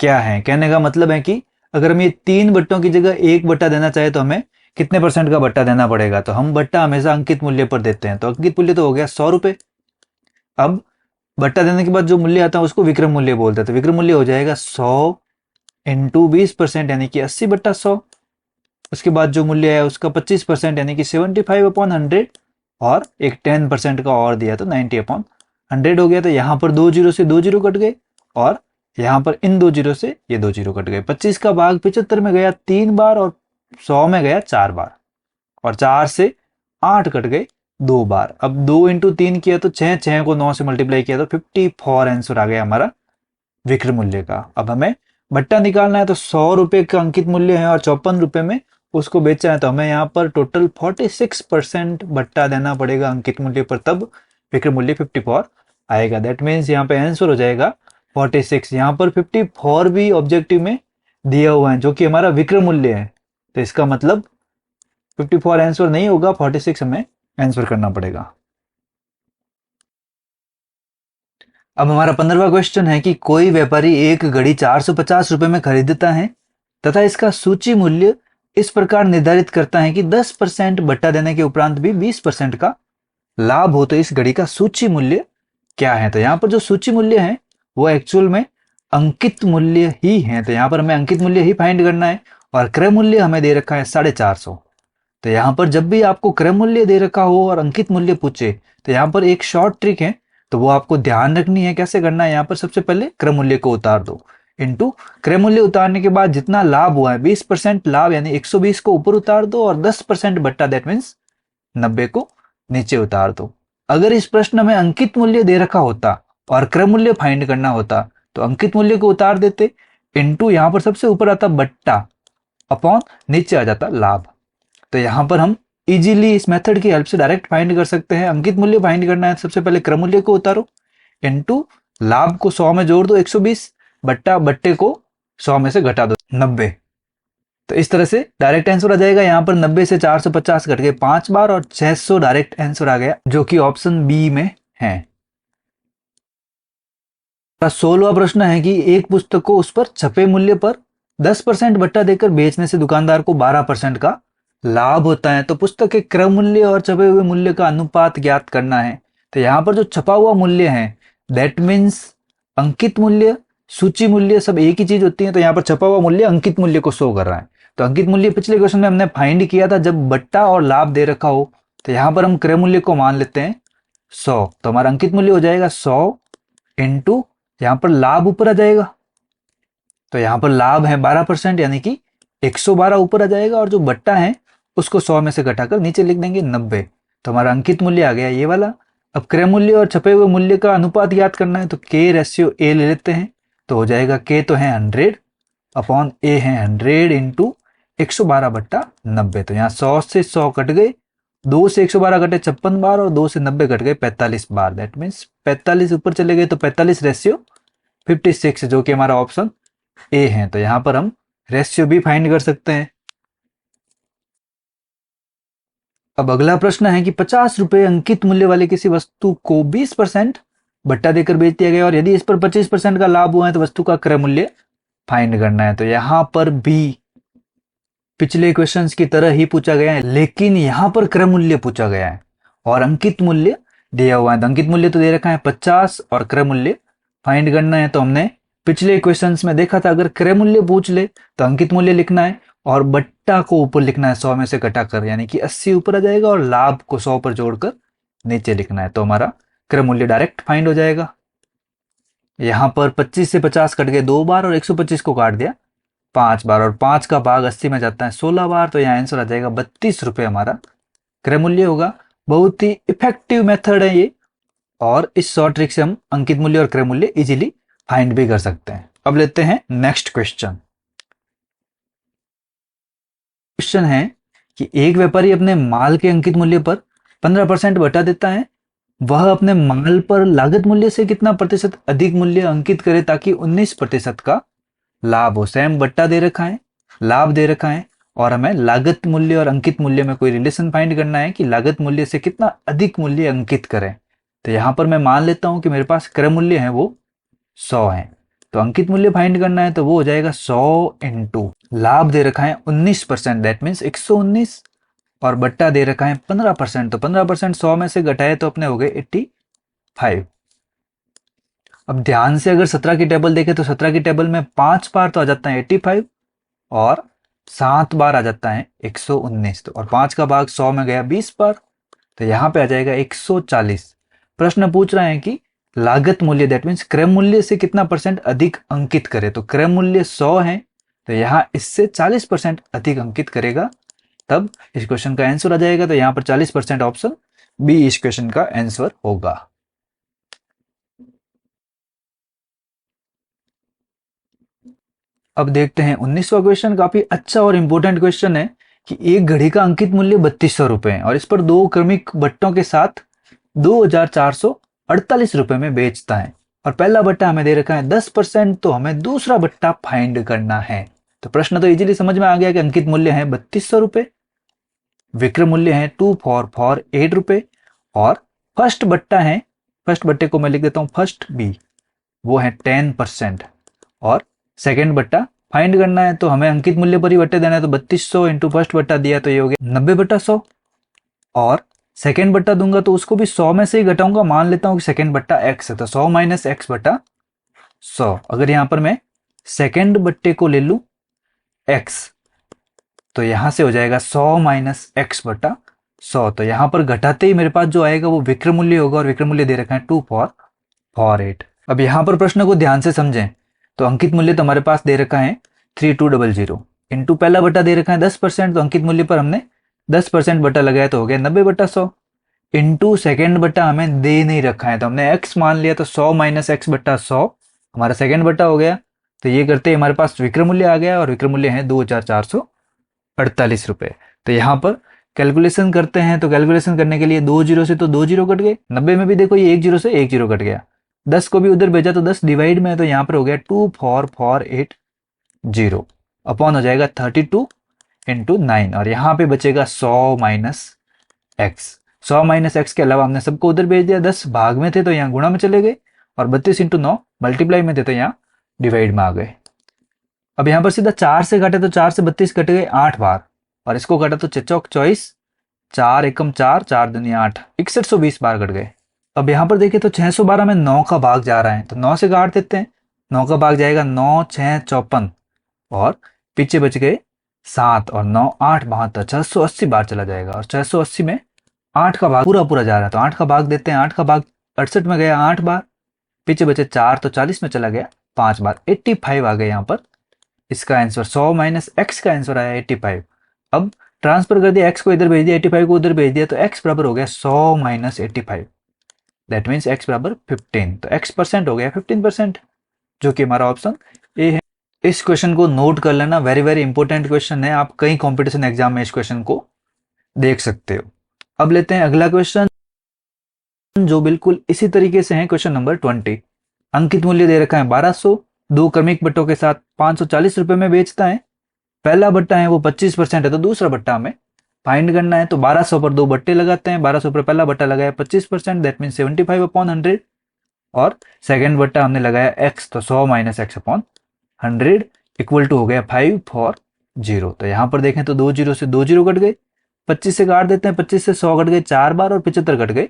क्या है। कहने का मतलब है कि अगर हम ये 3 बट्टों की जगह 1 बट्टा देना चाहे तो हमें कितने परसेंट का बट्टा देना पड़ेगा। तो हम बट्टा हमेशा अंकित मूल्य पर देते हैं, तो अंकित मूल्य तो हो गया 100 रुपए। अब बट्टा देने के बाद जो मूल्य आता है उसको विक्रम मूल्य बोलते हैं, तो विक्रम मूल्य हो जाएगा 100 इंटू 20% यानी कि 80/100। उसके बाद जो मूल्य है उसका 25% यानी कि 75/100, और एक 10% का और दिया तो 90/100 हो गया। तो यहाँ पर 2 जीरो से 2 जीरो कट गए, और यहाँ पर इन 2 जीरो से ये 2 जीरो कट गए। 25 का भाग 75 में गया 3 बार, और 100 में गया 4 बार, और 4 से 8 कट गए 2 बार। अब 2 इंटू 3 किया तो 6, 6 को 9 से मल्टीप्लाई किया तो 54 आंसर आ गया हमारा विक्रम मूल्य का। अब हमें बट्टा निकालना है, तो 100 रुपए का अंकित मूल्य है और 54 रुपए में उसको बेचा है, तो हमें यहाँ पर टोटल 46% बट्टा देना पड़ेगा अंकित मूल्य पर, तब विक्रम मूल्य 54 आएगा। दैट मीन्स यहाँ पे आंसर हो जाएगा 46। यहाँ पर 54 भी ऑब्जेक्टिव में दिया हुआ है, जो कि हमारा विक्रम मूल्य है, तो इसका मतलब 54 आंसर नहीं होगा, 46 हमें आंसर करना पड़ेगा। अब हमारा 15वां क्वेश्चन है कि कोई व्यापारी एक घड़ी 450 रुपए में खरीदता है तथा इसका सूची मूल्य इस प्रकार निर्धारित करता है कि 10% बट्टा देने के उपरांत भी 20% का लाभ हो, तो इस घड़ी का सूची मूल्य क्या है। तो यहाँ पर जो सूची मूल्य है वो एक्चुअल में अंकित मूल्य ही है, तो यहाँ पर हमें अंकित मूल्य ही फाइंड करना है, और क्रय मूल्य हमें दे रखा है 450। तो यहाँ पर जब भी आपको क्रय मूल्य दे रखा हो और अंकित मूल्य पूछे, तो यहाँ पर एक शॉर्ट ट्रिक है, तो वो आपको ध्यान रखनी है। कैसे करना है, यहाँ पर सबसे पहले क्रय मूल्य को उतार दो, इंटू क्रय मूल्य उतारने के बाद जितना लाभ हुआ है 20% लाभ यानी 120 को ऊपर उतार दो, और 10% बट्टा दैट मीन्स 90 को नीचे उतार दो। अगर इस प्रश्न में अंकित मूल्य दे रखा होता और क्रय मूल्य फाइंड करना होता, तो अंकित मूल्य को उतार देते, इंटू यहाँ पर सबसे ऊपर आता बट्टा, अपॉन नीचे आ जाता लाभ। तो यहाँ पर हम इजीली इस मेथड की हेल्प से डायरेक्ट फाइंड कर सकते हैं। अंकित मूल्य फाइंड करना है, सबसे पहले क्रय मूल्य को उतारो, इनटू लाभ को 100 में जोड़ दो 120, बट्टा बट्टे को 100 में से घटा दो 90। तो इस तरह से डायरेक्ट आंसर आ जाएगा। यहाँ पर 90 से 450 घट गए 5 बार, और 600 डायरेक्ट आंसर आ गया, जो कि ऑप्शन बी में है। 16वां प्रश्न है कि एक पुस्तक को उस पर छपे मूल्य पर 10% बट्टा देकर बेचने से दुकानदार को 12% का लाभ होता है। तो पुस्तक के क्रय मूल्य और छपे हुए मूल्य का अनुपात ज्ञात करना है। तो यहाँ पर जो छपा हुआ मूल्य है दैट मीन्स अंकित मूल्य, सूची मूल्य सब एक ही चीज होती है। तो यहाँ पर छपा हुआ मूल्य अंकित मूल्य को शो कर रहा है। तो अंकित मूल्य पिछले क्वेश्चन में हमने फाइंड किया था जब बट्टा और लाभ दे रखा हो। तो यहाँ पर हम क्रय मूल्य को मान लेते हैं 100, तो हमारा अंकित मूल्य हो जाएगा 100 इंटू यहाँ पर लाभ ऊपर आ जाएगा, तो यहाँ पर लाभ है 12% यानी कि 112 ऊपर आ जाएगा, और जो बट्टा है उसको 100 में से घटाकर नीचे लिख देंगे 90। तो हमारा अंकित मूल्य आ गया ये वाला। अब क्रय मूल्य और छपे हुए मूल्य का अनुपात याद करना है, तो के रेशियो ए ले लेते हैं। तो हो जाएगा के तो है 100 अपॉन ए है 100 इंटू 112/90। तो यहाँ 100 से 100 कट गए, 2 से 112 कटे 56 बार, और 2 से 90 कट गए 45 बार। दैट मीन्स 45 ऊपर चले गए, तो 45 रेशियो 56, जो कि हमारा ऑप्शन ए है। तो यहाँ पर हम रेशियो भी फाइंड कर सकते हैं। अब अगला प्रश्न है कि 50 रुपए अंकित मूल्य वाले किसी वस्तु को 20% बट्टा देकर बेच दिया गया, और यदि इस पर 25% का लाभ हुआ है तो वस्तु का क्रय मूल्य फाइंड करना है। तो यहां पर भी पिछले क्वेश्चंस की तरह ही पूछा गया है, लेकिन यहां पर क्रय मूल्य पूछा गया है और अंकित मूल्य दिया हुआ है। तो अंकित मूल्य तो दे रखा है 50 और क्रय मूल्य फाइंड करना है। तो हमने पिछले क्वेश्चंस में देखा था, अगर क्रय मूल्य पूछ ले तो अंकित मूल्य लिखना है और बट्टा को ऊपर लिखना है 100 में से घटाकर, यानी कि 80 ऊपर आ जाएगा, और लाभ को 100 पर जोड़कर नीचे लिखना है। तो हमारा क्रय मूल्य डायरेक्ट फाइंड हो जाएगा। यहां पर 25 से 50 कट गए 2 बार, और 125 को काट दिया 5 बार, और 5 का भाग 80 में जाता है 16 बार। तो यहाँ आंसर आ जाएगा 32 रुपए हमारा क्रय मूल्य होगा। बहुत ही इफेक्टिव मेथड है ये, और इस शॉर्ट ट्रिक से हम अंकित मूल्य और क्रय मूल्य इजीली फाइंड भी कर सकते हैं। अब लेते हैं नेक्स्ट क्वेश्चन। क्वेश्चन है कि एक व्यापारी अपने माल के अंकित मूल्य पर 15% बटा देता है वह अपने माल पर लागत मूल्य से कितना प्रतिशत अधिक मूल्य अंकित करे ताकि 19% का लाभ हो। सेम बट्टा दे रखा है, लाभ दे रखा है, और हमें लागत मूल्य और अंकित मूल्य में कोई रिलेशन फाइंड करना है कि लागत मूल्य से कितना अधिक मूल्य अंकित करें। तो यहाँ पर मैं मान लेता हूं कि मेरे पास क्रय मूल्य है वो 100 है, तो अंकित मूल्य फाइंड करना है तो वो हो जाएगा 100 इंटू लाभ दे रखा है 19%, दैट मीन्स 119, और बट्टा दे रखा है 15%, तो 15% 100 में से घटाए तो अपने हो गए 85। अब ध्यान से अगर 17 की टेबल देखें तो 17 की टेबल में 5 बार तो आ जाता है 85 और 7 बार आ जाता है 119, तो और 5 का भाग 100 में गया 20 बार, तो यहाँ पे आ जाएगा 140। प्रश्न पूछ रहे हैं कि लागत मूल्य दैट मीन्स क्रय मूल्य से कितना परसेंट अधिक अंकित करे, तो क्रय मूल्य 100 है तो यहाँ इससे 40% अधिक अंकित करेगा, तब इस क्वेश्चन का आंसर आ जाएगा। तो यहाँ पर 40% ऑप्शन बी इस क्वेश्चन का आंसर होगा। अब देखते हैं 19वां क्वेश्चन, काफी अच्छा और इंपॉर्टेंट क्वेश्चन है कि एक घड़ी का अंकित मूल्य 3200 रुपए है और इस पर दो क्रमिक बट्टों के साथ 2448 रुपए में बेचता है, और पहला बट्टा हमें दे रखा है 10%, तो हमें दूसरा बट्टा फाइंड करना है। तो प्रश्न तो इजीली समझ में आ गया कि अंकित मूल्य है 3200 रुपए, विक्रय मूल्य है 2448 रुपए, और फर्स्ट बट्टा है, फर्स्ट बट्टे को मैं लिख देता हूं फर्स्ट बी, वो है 10%, और सेकेंड बट्टा फाइंड करना है तो हमें अंकित मूल्य पर ही बट्टे देना है, तो 3200 इंटू फर्स्ट बट्टा दिया तो ये हो गया 90/100, और सेकेंड बट्टा दूंगा तो उसको भी 100 में से ही घटाऊंगा, मान लेता हूं कि सेकेंड बट्टा एक्स है तो 100 माइनस एक्स बट्टा 100। अगर यहां पर मैं सेकेंड बट्टे को ले लूं एक्स तो यहां से हो जाएगा 100 माइनस एक्स बट्टा 100, तो यहां पर घटाते ही मेरे पास जो आएगा वो विक्रय मूल्य होगा, और विक्रय मूल्य दे रखा है 2448। अब यहां पर प्रश्न को ध्यान से समझें तो अंकित मूल्य तो हमारे पास दे रखा है 3200 इंटू पहला बट्टा दे रखा है 10%, तो अंकित मूल्य पर हमने 10% बट्टा लगाया तो हो गया 90/100, इंटू सेकेंड बट्टा हमें दे नहीं रखा है तो हमने x मान लिया, तो 100 माइनस एक्स बट्टा 100 हमारा सेकेंड बट्टा हो गया। तो ये करते ही हमारे पास विक्रय मूल्य आ गया, और विक्रय मूल्य है 2448 रुपए। तो यहाँ पर कैलकुलेशन करते हैं, तो कैलकुलेशन करने के लिए 2 जीरो से तो 2 जीरो कट गए, 90 में भी देखो ये 1 जीरो से 1 जीरो कट गया, 10 को भी उधर भेजा तो 10 डिवाइड में है, तो यहाँ पर हो गया 24480 अपॉन हो जाएगा 32 इंटू 9, और यहाँ पे बचेगा 100 माइनस एक्स। 100 माइनस एक्स के अलावा हमने सबको उधर भेज दिया, 10 भाग में थे तो यहाँ गुणा में चले गए, और 32 इंटू 9 मल्टीप्लाई में थे तो यहाँ डिवाइड में आ गए। अब यहाँ पर सीधा 4 से काटे तो 4 से 32 कट गए 8 बार, और इसको काटा तो 6 चौक 24, 4 एकम 4, 4 दुनिया 8, 6120 बार कट गए। अब यहाँ पर देखिए तो 612 में 9 का भाग जा रहा है तो 9 से काट देते हैं, 9 का भाग जाएगा 9 6 54, और पीछे बच गए 7 और 9 8 72, 680 बार चला जाएगा, और 680 में 8 का भाग पूरा पूरा जा रहा है तो 8 का भाग देते हैं, 8 का भाग 68 में गया 8 बार, पीछे बचे 4 तो 40 में चला गया 5 बार, 85 आ गए यहाँ पर। इसका आंसर 100 माइनस एक्स का आंसर आया 85। अब ट्रांसफर कर दिया, एक्स को इधर भेज दिया, 85 को उधर भेज दिया, तो एक्स बराबर हो गया 100 माइनस 85, दैट मीन्स एक्स बराबर 15, तो एक्स परसेंट हो गया 15%, जो कि हमारा ऑप्शन ए है। इस क्वेश्चन को नोट कर लेना, वेरी वेरी इंपॉर्टेंट क्वेश्चन है, आप कई कॉम्पिटिशन एग्जाम में इस क्वेश्चन को देख सकते हो। अब लेते हैं अगला क्वेश्चन जो बिल्कुल इसी तरीके से है, क्वेश्चन नंबर 20। अंकित मूल्य दे रखा है 1200, दो क्रमिक बट्टों के साथ 540 रुपए में बेचता है, पहला बट्टा है वो 25% है तो दूसरा बट्टा हमें फाइंड करना है, तो 1200 पर दो बट्टे लगाते हैं, 1200 पर पहला बट्टा लगाया 25%, दैट मीन 75 अपॉन 100, और सेकेंड बट्टा हमने लगाया x, तो 100 minus x upon 100 equal to हो गया 540। तो यहाँ पर देखें तो 2 जीरो से 2 जीरो कट गए, 25 से काट देते हैं, 25 से 100 कट गए 4 बार, और 75 कट गए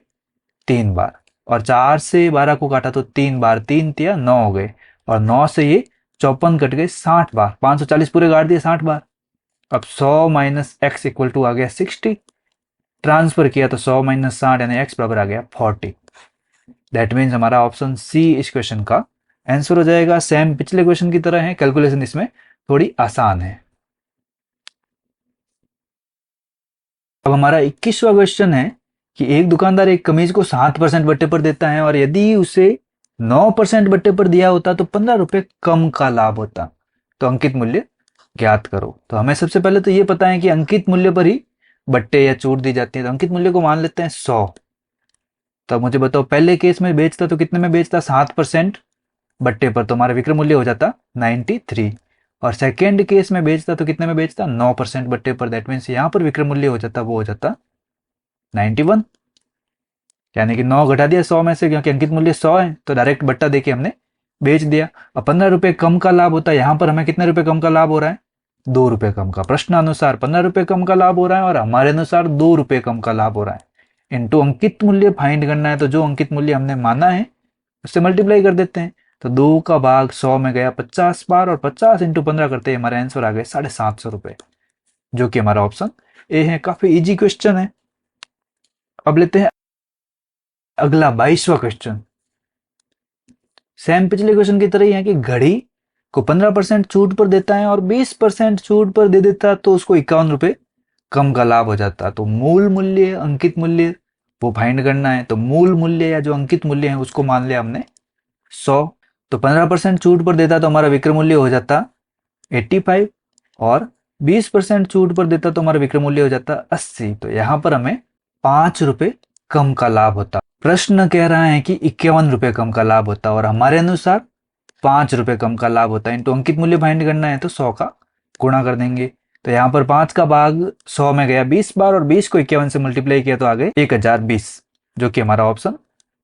3 बार, और 4 से 12 को काटा तो 3 बार, 3 तिया 9 हो गए, और 9 से ये 54 कट गए 60 बार, 540 पूरे काट दिए 60 बार। अब 100 माइनस एक्स इक्वल टू आ गया 60, ट्रांसफर किया तो 100 माइनस 60 यानी एक्स बराबर आ गया 40, दैट मीन्स हमारा ऑप्शन सी इस क्वेश्चन का आंसर हो जाएगा। सेम पिछले क्वेश्चन की तरह है, कैलकुलेशन इसमें थोड़ी आसान है। अब हमारा 21वां क्वेश्चन है कि एक दुकानदार एक कमीज को 7% बट्टे पर देता है, और यदि उसे 9% बट्टे पर दिया होता तो 15 रुपए कम का लाभ होता, तो अंकित मूल्य ज्ञात करो। तो हमें सबसे पहले तो ये पता है कि अंकित मूल्य पर ही बट्टे या छूट दी जाती है, तो अंकित मूल्य को मान लेते हैं 100, तो अब मुझे बताओ, पहले केस में बेचता तो कितने में बेचता? 7% बट्टे पर, तो हमारा विक्रय मूल्य हो जाता 93। और सेकेंड केस में बेचता तो कितने में बेचता? 9% बट्टे पर, दैट मीन्स यहाँ पर विक्रय मूल्य हो जाता, वो हो जाता 91। यानी कि 9 घटा दिया 100 में से, क्योंकि अंकित मूल्य 100 है तो डायरेक्ट बट्टा देके हमने बेच दिया। अब 15 रुपए कम का लाभ होता है, यहाँ पर हमें कितने रुपए कम का लाभ हो रहा है? 2 रुपए कम का। प्रश्न अनुसार 15 रुपए कम का लाभ हो रहा है और हमारे अनुसार 2 रुपए कम का लाभ हो रहा है। इनटू अंकित मूल्य फाइंड करना है, तो जो अंकित मूल्य हमने माना है उससे मल्टीप्लाई कर देते हैं। तो 2 का भाग 100 में गया 50 बार, और 50 इंटू 15 करते हमारे आंसर आ गए 750 रुपए, जो कि हमारा ऑप्शन ए है। काफी इजी क्वेश्चन है। अब लेते हैं अगला 22वां क्वेश्चन। सेम पिछले क्वेश्चन की तरह ही है कि घड़ी को 15% छूट पर देता है और 20% छूट पर दे देता, तो उसको 51 रुपए कम का लाभ हो जाता। तो मूल मूल्य, अंकित मूल्य वो फाइंड करना है। तो मूल मूल्य या जो अंकित मूल्य है उसको मान लिया हमने 100। तो 15% छूट पर देता तो हमारा विक्रय मूल्य हो जाता 85, और 20% छूट पर देता तो हमारा विक्रय मूल्य हो जाता 80। तो यहां पर हमें 5 रुपए कम का लाभ होता। प्रश्न कह रहा है कि 51 रुपए कम का लाभ होता, और हमारे अनुसार 5 रुपए कम का लाभ होता है। इनटू अंकित मूल्य फाइंड करना है तो 100 का गुणा कर देंगे। तो यहाँ पर 5 का भाग 100 में गया 20 बार, और 20 को 51 से मल्टीप्लाई किया तो आ गए 1020, जो कि हमारा ऑप्शन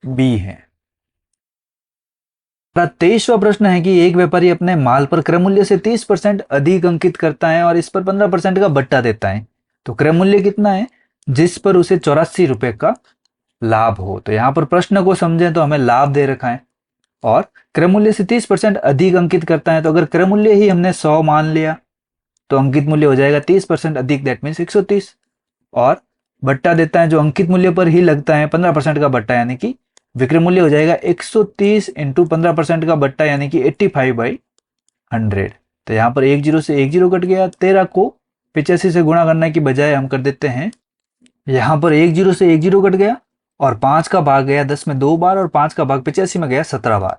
बी है। 23वां प्रश्न है कि एक व्यापारी अपने माल पर क्रय मूल्य से 30% अधिक अंकित करता है और इस पर 15% का बट्टा देता है। तो क्रय मूल्य कितना है जिस पर उसे 84 रुपए का लाभ हो? तो यहाँ पर प्रश्न को समझें तो हमें लाभ दे रखा है और क्रय मूल्य से 30% अधिक अंकित करता है। तो अगर क्रय मूल्य ही हमने 100 मान लिया तो अंकित मूल्य हो जाएगा 30% अधिक, दैट मीन्स 130। और बट्टा देता है जो अंकित मूल्य पर ही लगता है 15% का बट्टा, यानी कि विक्रय मूल्य हो जाएगा 130 इंटू 15% का बट्टा, यानी कि 85/100। तो यहाँ पर 10 से 10 कट गया। 13 को 85 से गुणा करने की बजाय हम कर देते हैं, यहाँ पर 10 से 10 कट गया और 5 का भाग गया 10 में 2 बार, और 5 का भाग 85 में गया 17 बार।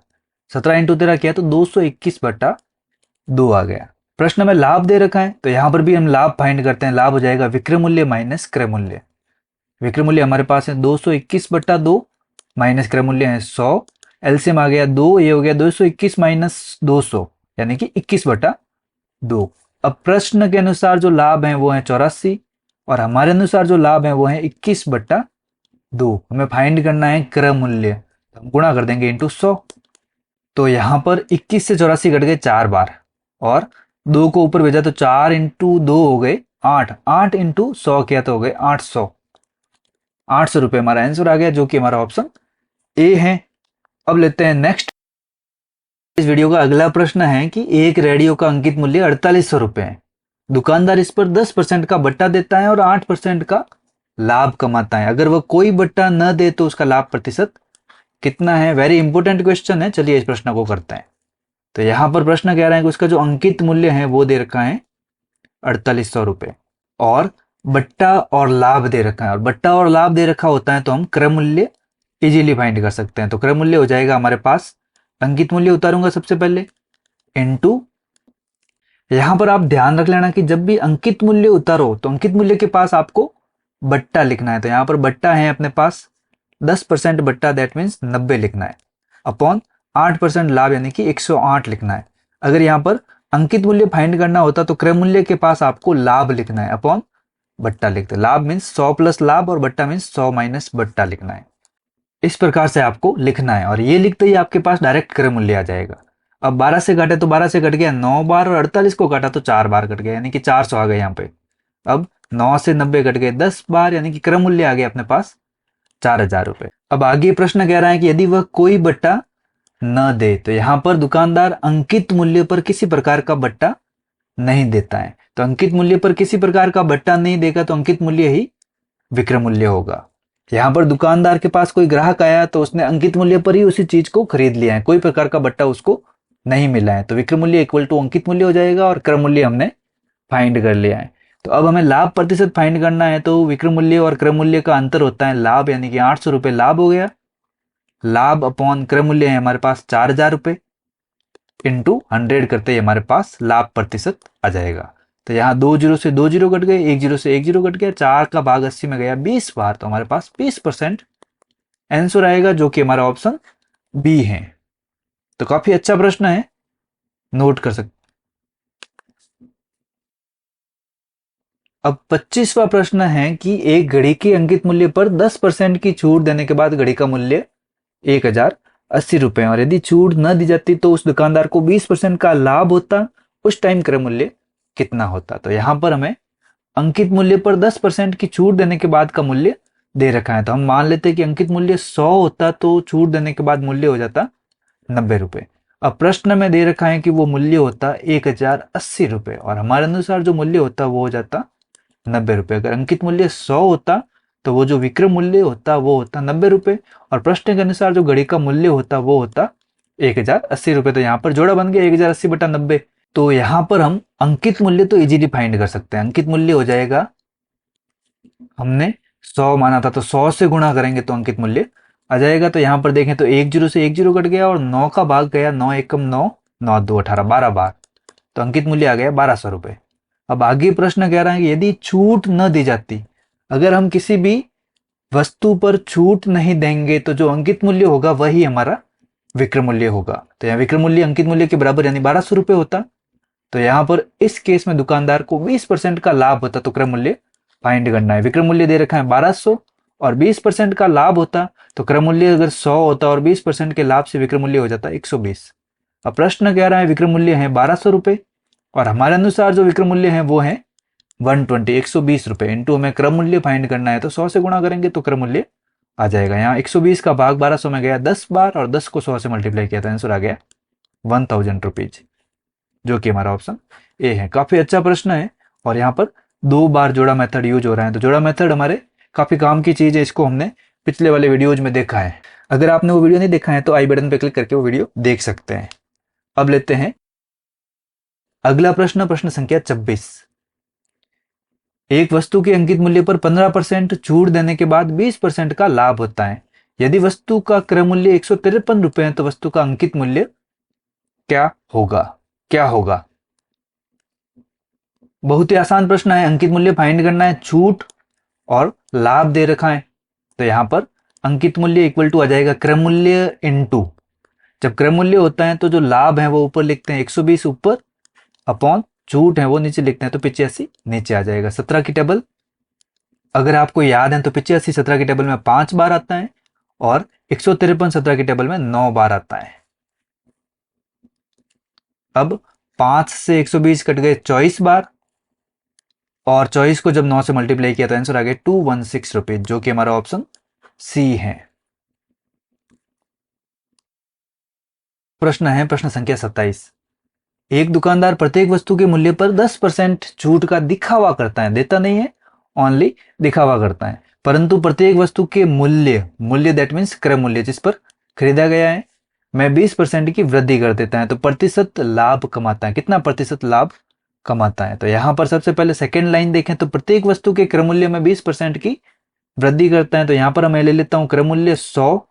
17 इंटू 13 किया तो 221/2 आ गया। प्रश्न में लाभ दे रखा है तो यहाँ पर भी हम लाभ फाइंड करते हैं। लाभ हो जाएगा विक्रय मूल्य माइनस क्रय मूल्य। विक्रय मूल्य हमारे पास है 221/2 माइनस क्रय मूल्य है 100। एलसीएम आ गया 2, ये हो गया 221 माइनस 200, यानी कि 21/2। अब प्रश्न के अनुसार जो लाभ है वो है 84, और हमारे अनुसार जो लाभ है वो है 21/2। हमें फाइंड करना है क्रय मूल्य, हम गुणा कर देंगे इंटू 100। तो यहाँ पर 21 से 84 कट गए 4 बार, और 2 को ऊपर भेजा तो 4 इंटू 2 हो गए 8, 8 इंटू 100 किया तो हो गए 800। 800 रुपए हमारा आंसर आ गया, जो कि हमारा ऑप्शन ए है। अब लेते हैं नेक्स्ट। इस वीडियो का अगला प्रश्न है कि एक रेडियो का अंकित मूल्य 4800 रुपए है। दुकानदार इस पर 10% का बट्टा देता है और 8% का लाभ कमाता है। अगर वह कोई बट्टा न दे तो उसका लाभ प्रतिशत कितना है? वेरी इंपोर्टेंट क्वेश्चन है। चलिए इस प्रश्न को करते हैं। तो यहां पर प्रश्न कह रहा है कि उसका जो अंकित मूल्य है वो दे रखा है 4800 रुपए, और बट्टा और लाभ दे रखा है। और बट्टा और लाभ दे रखा होता है तो हम क्रय मूल्य इजीली फाइंड कर सकते हैं। तो क्रय मूल्य हो जाएगा हमारे पास, अंकित मूल्य उतारूंगा सबसे पहले, इनटू, यहां पर आप ध्यान रख लेना कि जब भी अंकित मूल्य उतारो तो अंकित मूल्य के पास आपको बट्टा लिखना है। तो यहां पर बट्टा है अपने पास 10% बट्टा, दैट मीन्स 90 लिखना है, अपॉन 8% लाभ यानी कि 108 लिखना है। अगर यहाँ पर अंकित मूल्य फाइंड करना होता तो क्रय मूल्य के पास आपको लाभ लिखना है, अपॉन बट्टा लिखते। लाभ मीन्स 100 प्लस लाभ, और बट्टा मीन्स 100 माइनस बट्टा लिखना है। इस प्रकार से आपको लिखना है, और ये लिखते ही आपके पास डायरेक्ट क्रय मूल्य आ जाएगा। अब 12 से काटे तो 12 से कट गया 9 बार, और 48 को काटा तो 4 बार कट गया, यानी कि 400 आ गए यहाँ पे। अब 9 से 90 कट गए 10 बार, यानी कि क्रय मूल्य आ गया अपने पास 4000 रुपए। अब आगे प्रश्न कह रहा है कि यदि वह कोई बट्टा न दे, तो यहां पर दुकानदार अंकित मूल्य पर किसी प्रकार का बट्टा नहीं देता है। तो अंकित मूल्य पर किसी प्रकार का बट्टा नहीं देगा तो अंकित मूल्य ही विक्रय मूल्य होगा। यहां पर दुकानदार के पास कोई ग्राहक आया तो उसने अंकित मूल्य पर ही उसी चीज को खरीद लिया है, कोई प्रकार का बट्टा उसको नहीं मिला है। तो विक्रय मूल्य इक्वल टू अंकित मूल्य हो जाएगा, और क्रय मूल्य हमने फाइंड कर लिया है। तो अब हमें लाभ प्रतिशत फाइंड करना है। तो विक्रय मूल्य और क्रय मूल्य का अंतर होता है लाभ, यानी कि 800 रुपए लाभ हो गया। लाभ अपॉन क्रय मूल्य है हमारे पास 4000 रुपए, इंटू 100 करते ही हमारे पास लाभ प्रतिशत आ जाएगा। तो यहाँ 20 से 20 कट गए, 10 से 10 कट गया, 4 का भाग 80 में गया 20 बार, तो हमारे पास 20% आंसर आएगा, जो कि हमारा ऑप्शन बी है। तो काफी अच्छा प्रश्न है, नोट कर सकते। अब 25वां प्रश्न है कि एक घड़ी के अंकित मूल्य पर 10% की छूट देने के बाद घड़ी का मूल्य 1080 रुपए, और यदि छूट न दी जाती तो उस दुकानदार को 20% का लाभ होता। उस टाइम क्रय मूल्य कितना होता? तो यहां पर हमें अंकित मूल्य पर 10% की छूट देने के बाद का मूल्य दे रखा है, तो हम मान लेते हैं कि अंकित मूल्य 100 होता, तो छूट देने के बाद मूल्य हो जाता 90 रुपए। अब प्रश्न में दे रखा है कि वो मूल्य होता 1080 रुपए, और हमारे अनुसार जो मूल्य होता वो हो जाता 90 रुपए। अगर अंकित मूल्य 100 होता तो वो जो विक्रय मूल्य होता वो होता 90 रुपए, और प्रश्न के अनुसार जो घड़ी का मूल्य होता वो होता 1080 रुपए। तो यहाँ पर जोड़ा बन गया 1080/90। तो यहाँ पर हम अंकित मूल्य तो इजीली फाइंड कर सकते हैं। अंकित मूल्य हो जाएगा, हमने 100 माना था तो 100 से गुणा करेंगे तो अंकित मूल्य आ जाएगा। तो यहाँ पर देखें तो 10 से 10 कट गया और 9 का भाग गया, 9 एकम 9, 9 2 18, 12 बार, तो अंकित मूल्य आ गया 1200 रुपए। अब आगे प्रश्न कह रहा है कि यदि छूट न दी जाती, अगर हम किसी भी वस्तु पर छूट नहीं देंगे तो जो अंकित मूल्य होगा वही हमारा विक्रय मूल्य होगा। तो यहाँ विक्रय मूल्य अंकित मूल्य के बराबर यानी 1200 रुपए होता। तो यहाँ पर इस केस में दुकानदार को 20% का लाभ होता, तो क्रय मूल्य फाइंड करना है। विक्रय मूल्य दे रखा है 1200 और 20% का लाभ होता, तो क्रय मूल्य अगर 100 होता और 20% के लाभ से विक्रय मूल्य हो जाता 120। अब प्रश्न कह रहा है विक्रय मूल्य है 1200 रुपए, और हमारे अनुसार जो विक्रय मूल्य है वो है 120, 120 रुपए। इंटू हमें क्रय मूल्य फाइंड करना है तो 100 से गुणा करेंगे तो क्रय मूल्य आ जाएगा। यहाँ 120 का भाग 1200 में गया 10 बार, और 10 को 100 से मल्टीप्लाई किया तो आंसर आ गया 1000 रुपीज, जो कि हमारा ऑप्शन ए है। काफी अच्छा प्रश्न है, और यहाँ पर 2 बार जोड़ा मेथड यूज हो रहा है। तो जोड़ा मेथड हमारे काफी काम की चीज है, इसको हमने पिछले वाले वीडियोज में देखा है। अगर आपने वो वीडियो नहीं देखा है तो आई बटन पे क्लिक करके वो वीडियो देख सकते हैं। अब लेते हैं अगला प्रश्न, प्रश्न संख्या 26। एक वस्तु के अंकित मूल्य पर 15% छूट देने के बाद 20% का लाभ होता है। यदि वस्तु का क्रय मूल्य 153 रुपए है तो वस्तु का अंकित मूल्य क्या होगा? क्या होगा? बहुत ही आसान प्रश्न है। अंकित मूल्य फाइंड करना है, छूट और लाभ दे रखा है, तो यहां पर अंकित मूल्य इक्वल टू आ जाएगा क्रय मूल्य इनटू, जब क्रय मूल्य होता है तो जो लाभ है वो ऊपर लिखते हैं 120 ऊपर, अपॉन छूट है वो नीचे लिखते हैं तो 85 नीचे आ जाएगा। 17 की टेबल अगर आपको याद है तो 85 17 की टेबल में 5 बार आता है, और 153 17 की टेबल में 9 बार आता है। अब 5 से 120 कट गए 24 बार, और 24 को जब 9 से मल्टीप्लाई किया तो आंसर आ गया 216 रुपए, जो कि हमारा ऑप्शन सी है। प्रश्न है प्रश्न संख्या 27। एक दुकानदार प्रत्येक वस्तु के मूल्य पर 10% छूट का दिखावा करता है, देता नहीं है, ओनली दिखावा करता है, परंतु प्रत्येक वस्तु के मूल्य, मूल्य दैट मीन्स क्रय मूल्य जिस पर खरीदा गया है, में 20% की वृद्धि कर देता है, तो प्रतिशत लाभ कमाता है। कितना प्रतिशत लाभ कमाता है? तो यहां पर सबसे पहले सेकेंड लाइन देखें तो प्रत्येक वस्तु के क्रय मूल्य में 20% की वृद्धि करता है, तो यहां पर मैं ले लेता हूं क्रय मूल्य 100,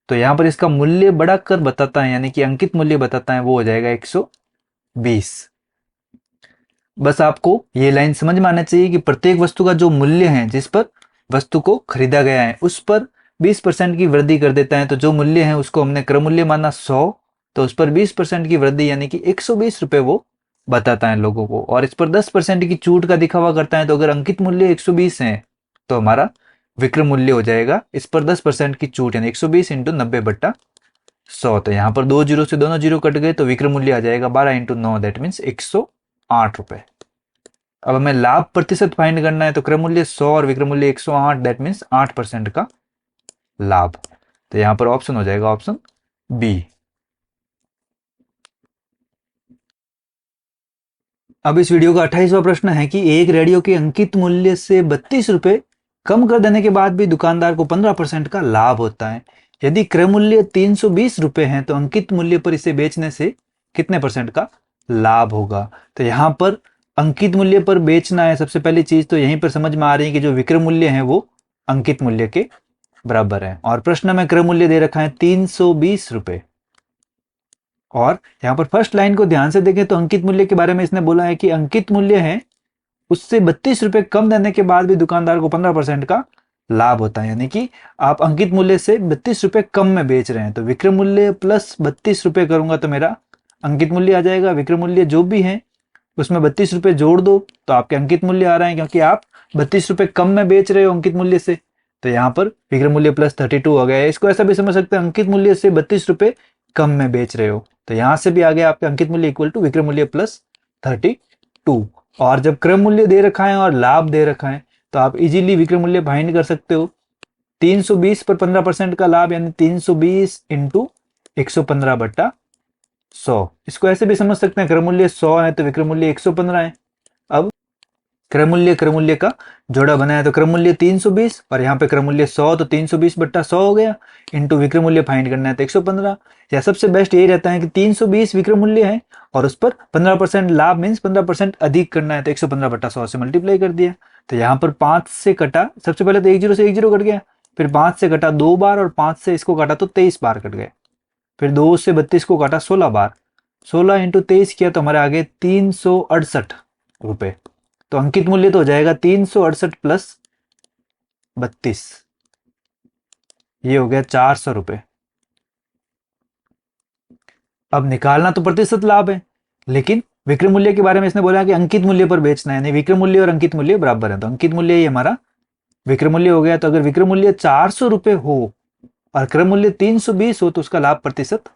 तो यहां पर इसका मूल्य बढ़ाकर बताता है, यानी कि अंकित मूल्य बताता है, वो हो जाएगा 120। बस आपको ये लाइन समझ में आना चाहिए कि प्रत्येक वस्तु का जो मूल्य है जिस पर वस्तु को खरीदा गया है उस पर 20% की वृद्धि कर देता है। तो जो मूल्य है उसको हमने क्रय मूल्य माना 100, तो उस पर 20% की वृद्धि यानी कि 120 रुपए वो बताता है लोगों को, और इस पर 10% की छूट का दिखावा करता है। तो अगर अंकित मूल्य 120 है तो हमारा विक्रय मूल्य हो जाएगा इस पर 10% की छूट यानी 120 इंटू 90/100। तो यहाँ पर 2 जीरो से दोनों जीरो कट गए तो विक्रय मूल्य आ जाएगा 12 इंटू 9 दैट मीन्स 108 रुपए। अब हमें लाभ प्रतिशत फाइंड करना है, तो क्रय मूल्य 100 और विक्रय मूल्य 108 दैट मीन्स 8% का लाभ। तो यहां पर ऑप्शन हो जाएगा ऑप्शन बी। अब इस वीडियो का 28वां प्रश्न है कि एक रेडियो के अंकित मूल्य से 32 रुपए कम कर देने के बाद भी दुकानदार को 15% का लाभ होता है। यदि क्रय मूल्य 320 रुपए है तो अंकित मूल्य पर इसे बेचने से कितने परसेंट का लाभ होगा? तो यहां पर अंकित मूल्य पर बेचना है, सबसे पहली चीज तो यहीं पर समझ में आ रही है कि जो विक्रय मूल्य है वो अंकित मूल्य के बराबर है, और प्रश्न में क्रय मूल्य दे रखा है 320 रुपए, और यहां पर फर्स्ट लाइन को ध्यान से देखें तो अंकित मूल्य के बारे में इसने बोला है कि अंकित मूल्य है उससे 32 रुपए कम देने के बाद भी दुकानदार को 15% का लाभ होता है, यानी कि आप अंकित मूल्य से 32 रुपए कम में बेच रहे हैं, तो विक्रय मूल्य प्लस 32 रुपए करूंगा तो मेरा अंकित मूल्य आ जाएगा। विक्रय मूल्य जो भी है उसमें 32 रुपए जोड़ दो तो आपके अंकित मूल्य आ रहे हैं, क्योंकि आप 32 रुपए कम में बेच रहे हो अंकित मूल्य से, तो यहाँ पर विक्रय मूल्य प्लस 32 हो गया है। इसको ऐसा भी समझ सकते हैं, अंकित मूल्य से 32 रुपए कम में बेच रहे हो, तो यहां से भी आ गया आपका अंकित मूल्य इक्वल टू विक्रय मूल्य प्लस 32। और जब क्रय मूल्य दे रखा है और लाभ दे रखा है तो आप इजीली विक्रय मूल्य फाइंड कर सकते हो। 320 पर 15% का लाभ यानी 320 इंटू 115 बट्टा 100। इसको ऐसे भी समझ सकते हैं, क्रय मूल्य 100 है तो विक्रय मूल्य 115 है। अब क्रय मूल्य का जोड़ा बनाया तो क्रय मूल्य 320 और यहाँ पे क्रय मूल्य 100, तो 320 बट्टा 100 हो गया, इंटू विक्रय मूल्य फाइंड करना है तो 115। या सबसे बेस्ट यही रहता है कि 320 विक्रय मूल्य है और उस पर 15% लाभ मीन्स 15% अधिक करना है, तो 115 बट्टा 100 से मल्टीप्लाई कर दिया। तो यहाँ पर 5 से कटा, सबसे पहले तो 10 से 10 कट गया, फिर 5 से कटा 2 बार और 5 से इसको काटा तो 23 बार कट गए, फिर 2 से 32 को काटा 16 बार, 16 इंटू 23 किया तो हमारे आगे 368 रुपए। तो अंकित मूल्य तो हो जाएगा 368 प्लस 32, ये हो गया 400 रुपए। अब निकालना तो प्रतिशत लाभ है, लेकिन विक्रय मूल्य के बारे में इसने बोला कि अंकित मूल्य पर बेचना है, यानी विक्रय मूल्य और अंकित मूल्य बराबर है, तो अंकित मूल्य ही हमारा विक्रय मूल्य हो गया। तो अगर विक्रय मूल्य 400 रुपए हो और क्रय मूल्य 320 हो तो उसका लाभ प्रतिशत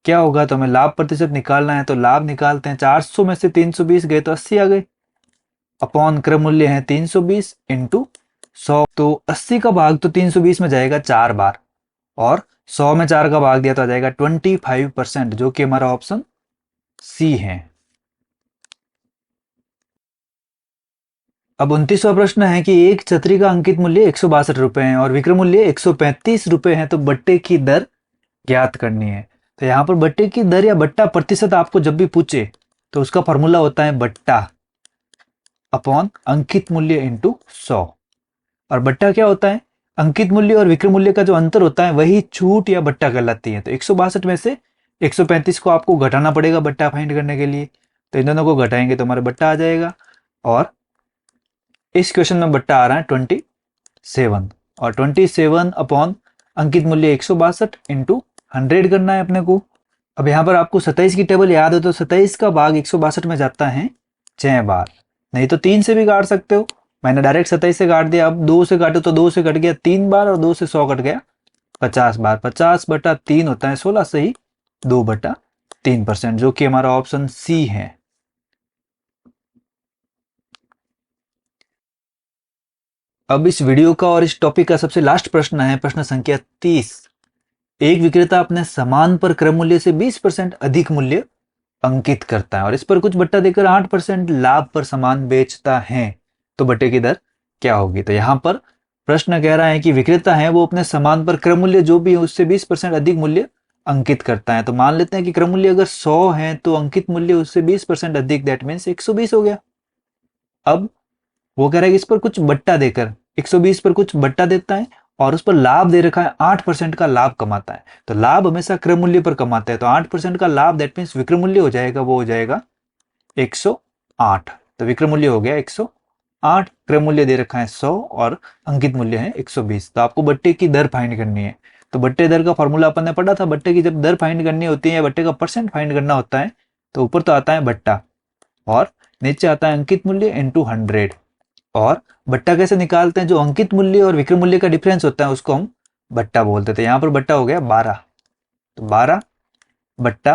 क्या होगा, तो हमें लाभ प्रतिशत निकालना है। तो लाभ निकालते हैं, 400 में से 320 गए तो 80 आ गए, अपॉन क्रय मूल्य है 320 इंटू 100, तो 80 का भाग तो 320 में जाएगा 4 बार और 100 में 4 का भाग दिया तो आ जाएगा 25%, जो कि हमारा ऑप्शन सी है। अब 29वां प्रश्न है कि एक छतरी का अंकित मूल्य 162 रुपए है और विक्रय मूल्य 135 रुपए है, तो बट्टे की दर ज्ञात करनी है। तो यहाँ पर बट्टे की दर या बट्टा प्रतिशत आपको जब भी पूछे तो उसका फॉर्मूला होता है बट्टा अपॉन अंकित मूल्य इंटू 100। और बट्टा क्या होता है, अंकित मूल्य और विक्रय मूल्य का जो अंतर होता है वही छूट या बट्टा कहलाती है। तो 162 में से 135 को आपको घटाना पड़ेगा बट्टा फाइंड करने के लिए, तो इन दोनों को घटाएंगे तो हमारा बट्टा आ जाएगा। और इस क्वेश्चन में बट्टा आ रहा है 27, और 27 अपॉन अंकित मूल्य 162 इंटू 100 करना है अपने को। अब यहाँ पर आपको 27 की टेबल याद हो तो 27 का भाग 162 में जाता है 6 बार, नहीं तो 3 से भी काट सकते हो। मैंने डायरेक्ट 27 से काट दिया, अब 2 से काटो तो 2 से कट गया 3 बार और 2 से 100 कट गया 50 बार, 50 बटा 3 होता है 16 से ही 2 बटा 3%, जो कि हमारा ऑप्शन सी है। अब इस वीडियो का और इस टॉपिक का सबसे लास्ट प्रश्न है प्रश्न संख्या 30। एक विक्रेता अपने सामान पर क्रय मूल्य से 20% अधिक मूल्य अंकित करता है और इस पर कुछ बट्टा देकर 8% लाभ पर सामान बेचता है, तो बट्टे की दर क्या होगी। तो यहाँ पर प्रश्न कह रहा है कि विक्रेता है वो अपने सामान पर क्रय मूल्य जो भी है उससे 20% अधिक मूल्य अंकित करता है। तो मान लेते हैं कि क्रय मूल्य अगर 100 है तो अंकित मूल्य उससे 20% अधिक, दैट मीन्स 120 हो गया। अब वो कह रहा है कि इस पर कुछ बट्टा देकर 120 पर कुछ बट्टा देता है और उस पर लाभ दे रखा है 8% का लाभ कमाता है। तो लाभ हमेशा क्रय मूल्य पर कमाते हैं, तो 8% का लाभ दैट मीन्स विक्रय मूल्य हो जाएगा, वो हो जाएगा 108। तो विक्रय मूल्य हो गया 108, क्रय मूल्य दे रखा है 100 और अंकित मूल्य है 120। तो आपको बट्टे की दर फाइंड करनी है। तो बट्टे दर का फॉर्मूला अपन ने पढ़ा था, बट्टे की जब दर फाइंड करनी होती है या बट्टे का परसेंट फाइंड करना होता है तो ऊपर तो आता है बट्टा और नीचे आता है अंकित मूल्य इंटू 100। और बट्टा कैसे निकालते हैं, जो अंकित मूल्य और विक्रय मूल्य का डिफरेंस होता है उसको हम बट्टा बोलते थे। यहाँ पर बट्टा हो गया 12, तो 12 बट्टा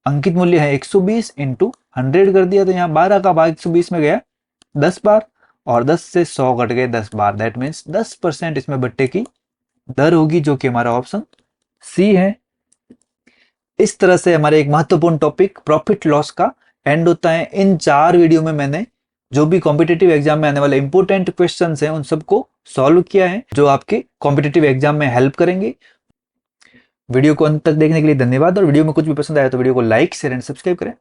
अंकित मूल्य है 120 इंटू 100 कर दिया, तो यहाँ 12 का भाग 120 में गया 10 बार और 10 से 100 कट गए 10 बार, दैट मीन्स 10% इसमें बट्टे की दर होगी, जो कि हमारा ऑप्शन सी है। इस तरह से हमारे एक महत्वपूर्ण टॉपिक प्रॉफिट लॉस का एंड होता है। इन 4 वीडियो में मैंने जो भी कॉम्पिटिटिव एग्जाम में आने वाले इंपोर्टेंट क्वेश्चंस हैं उन सबको सॉल्व किया है, जो आपके कॉम्पिटिटिव एग्जाम में हेल्प करेंगे। वीडियो को अंत तक देखने के लिए धन्यवाद, और वीडियो में कुछ भी पसंद आया तो वीडियो को लाइक शेयर एंड सब्सक्राइब करें।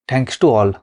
Thanks to all.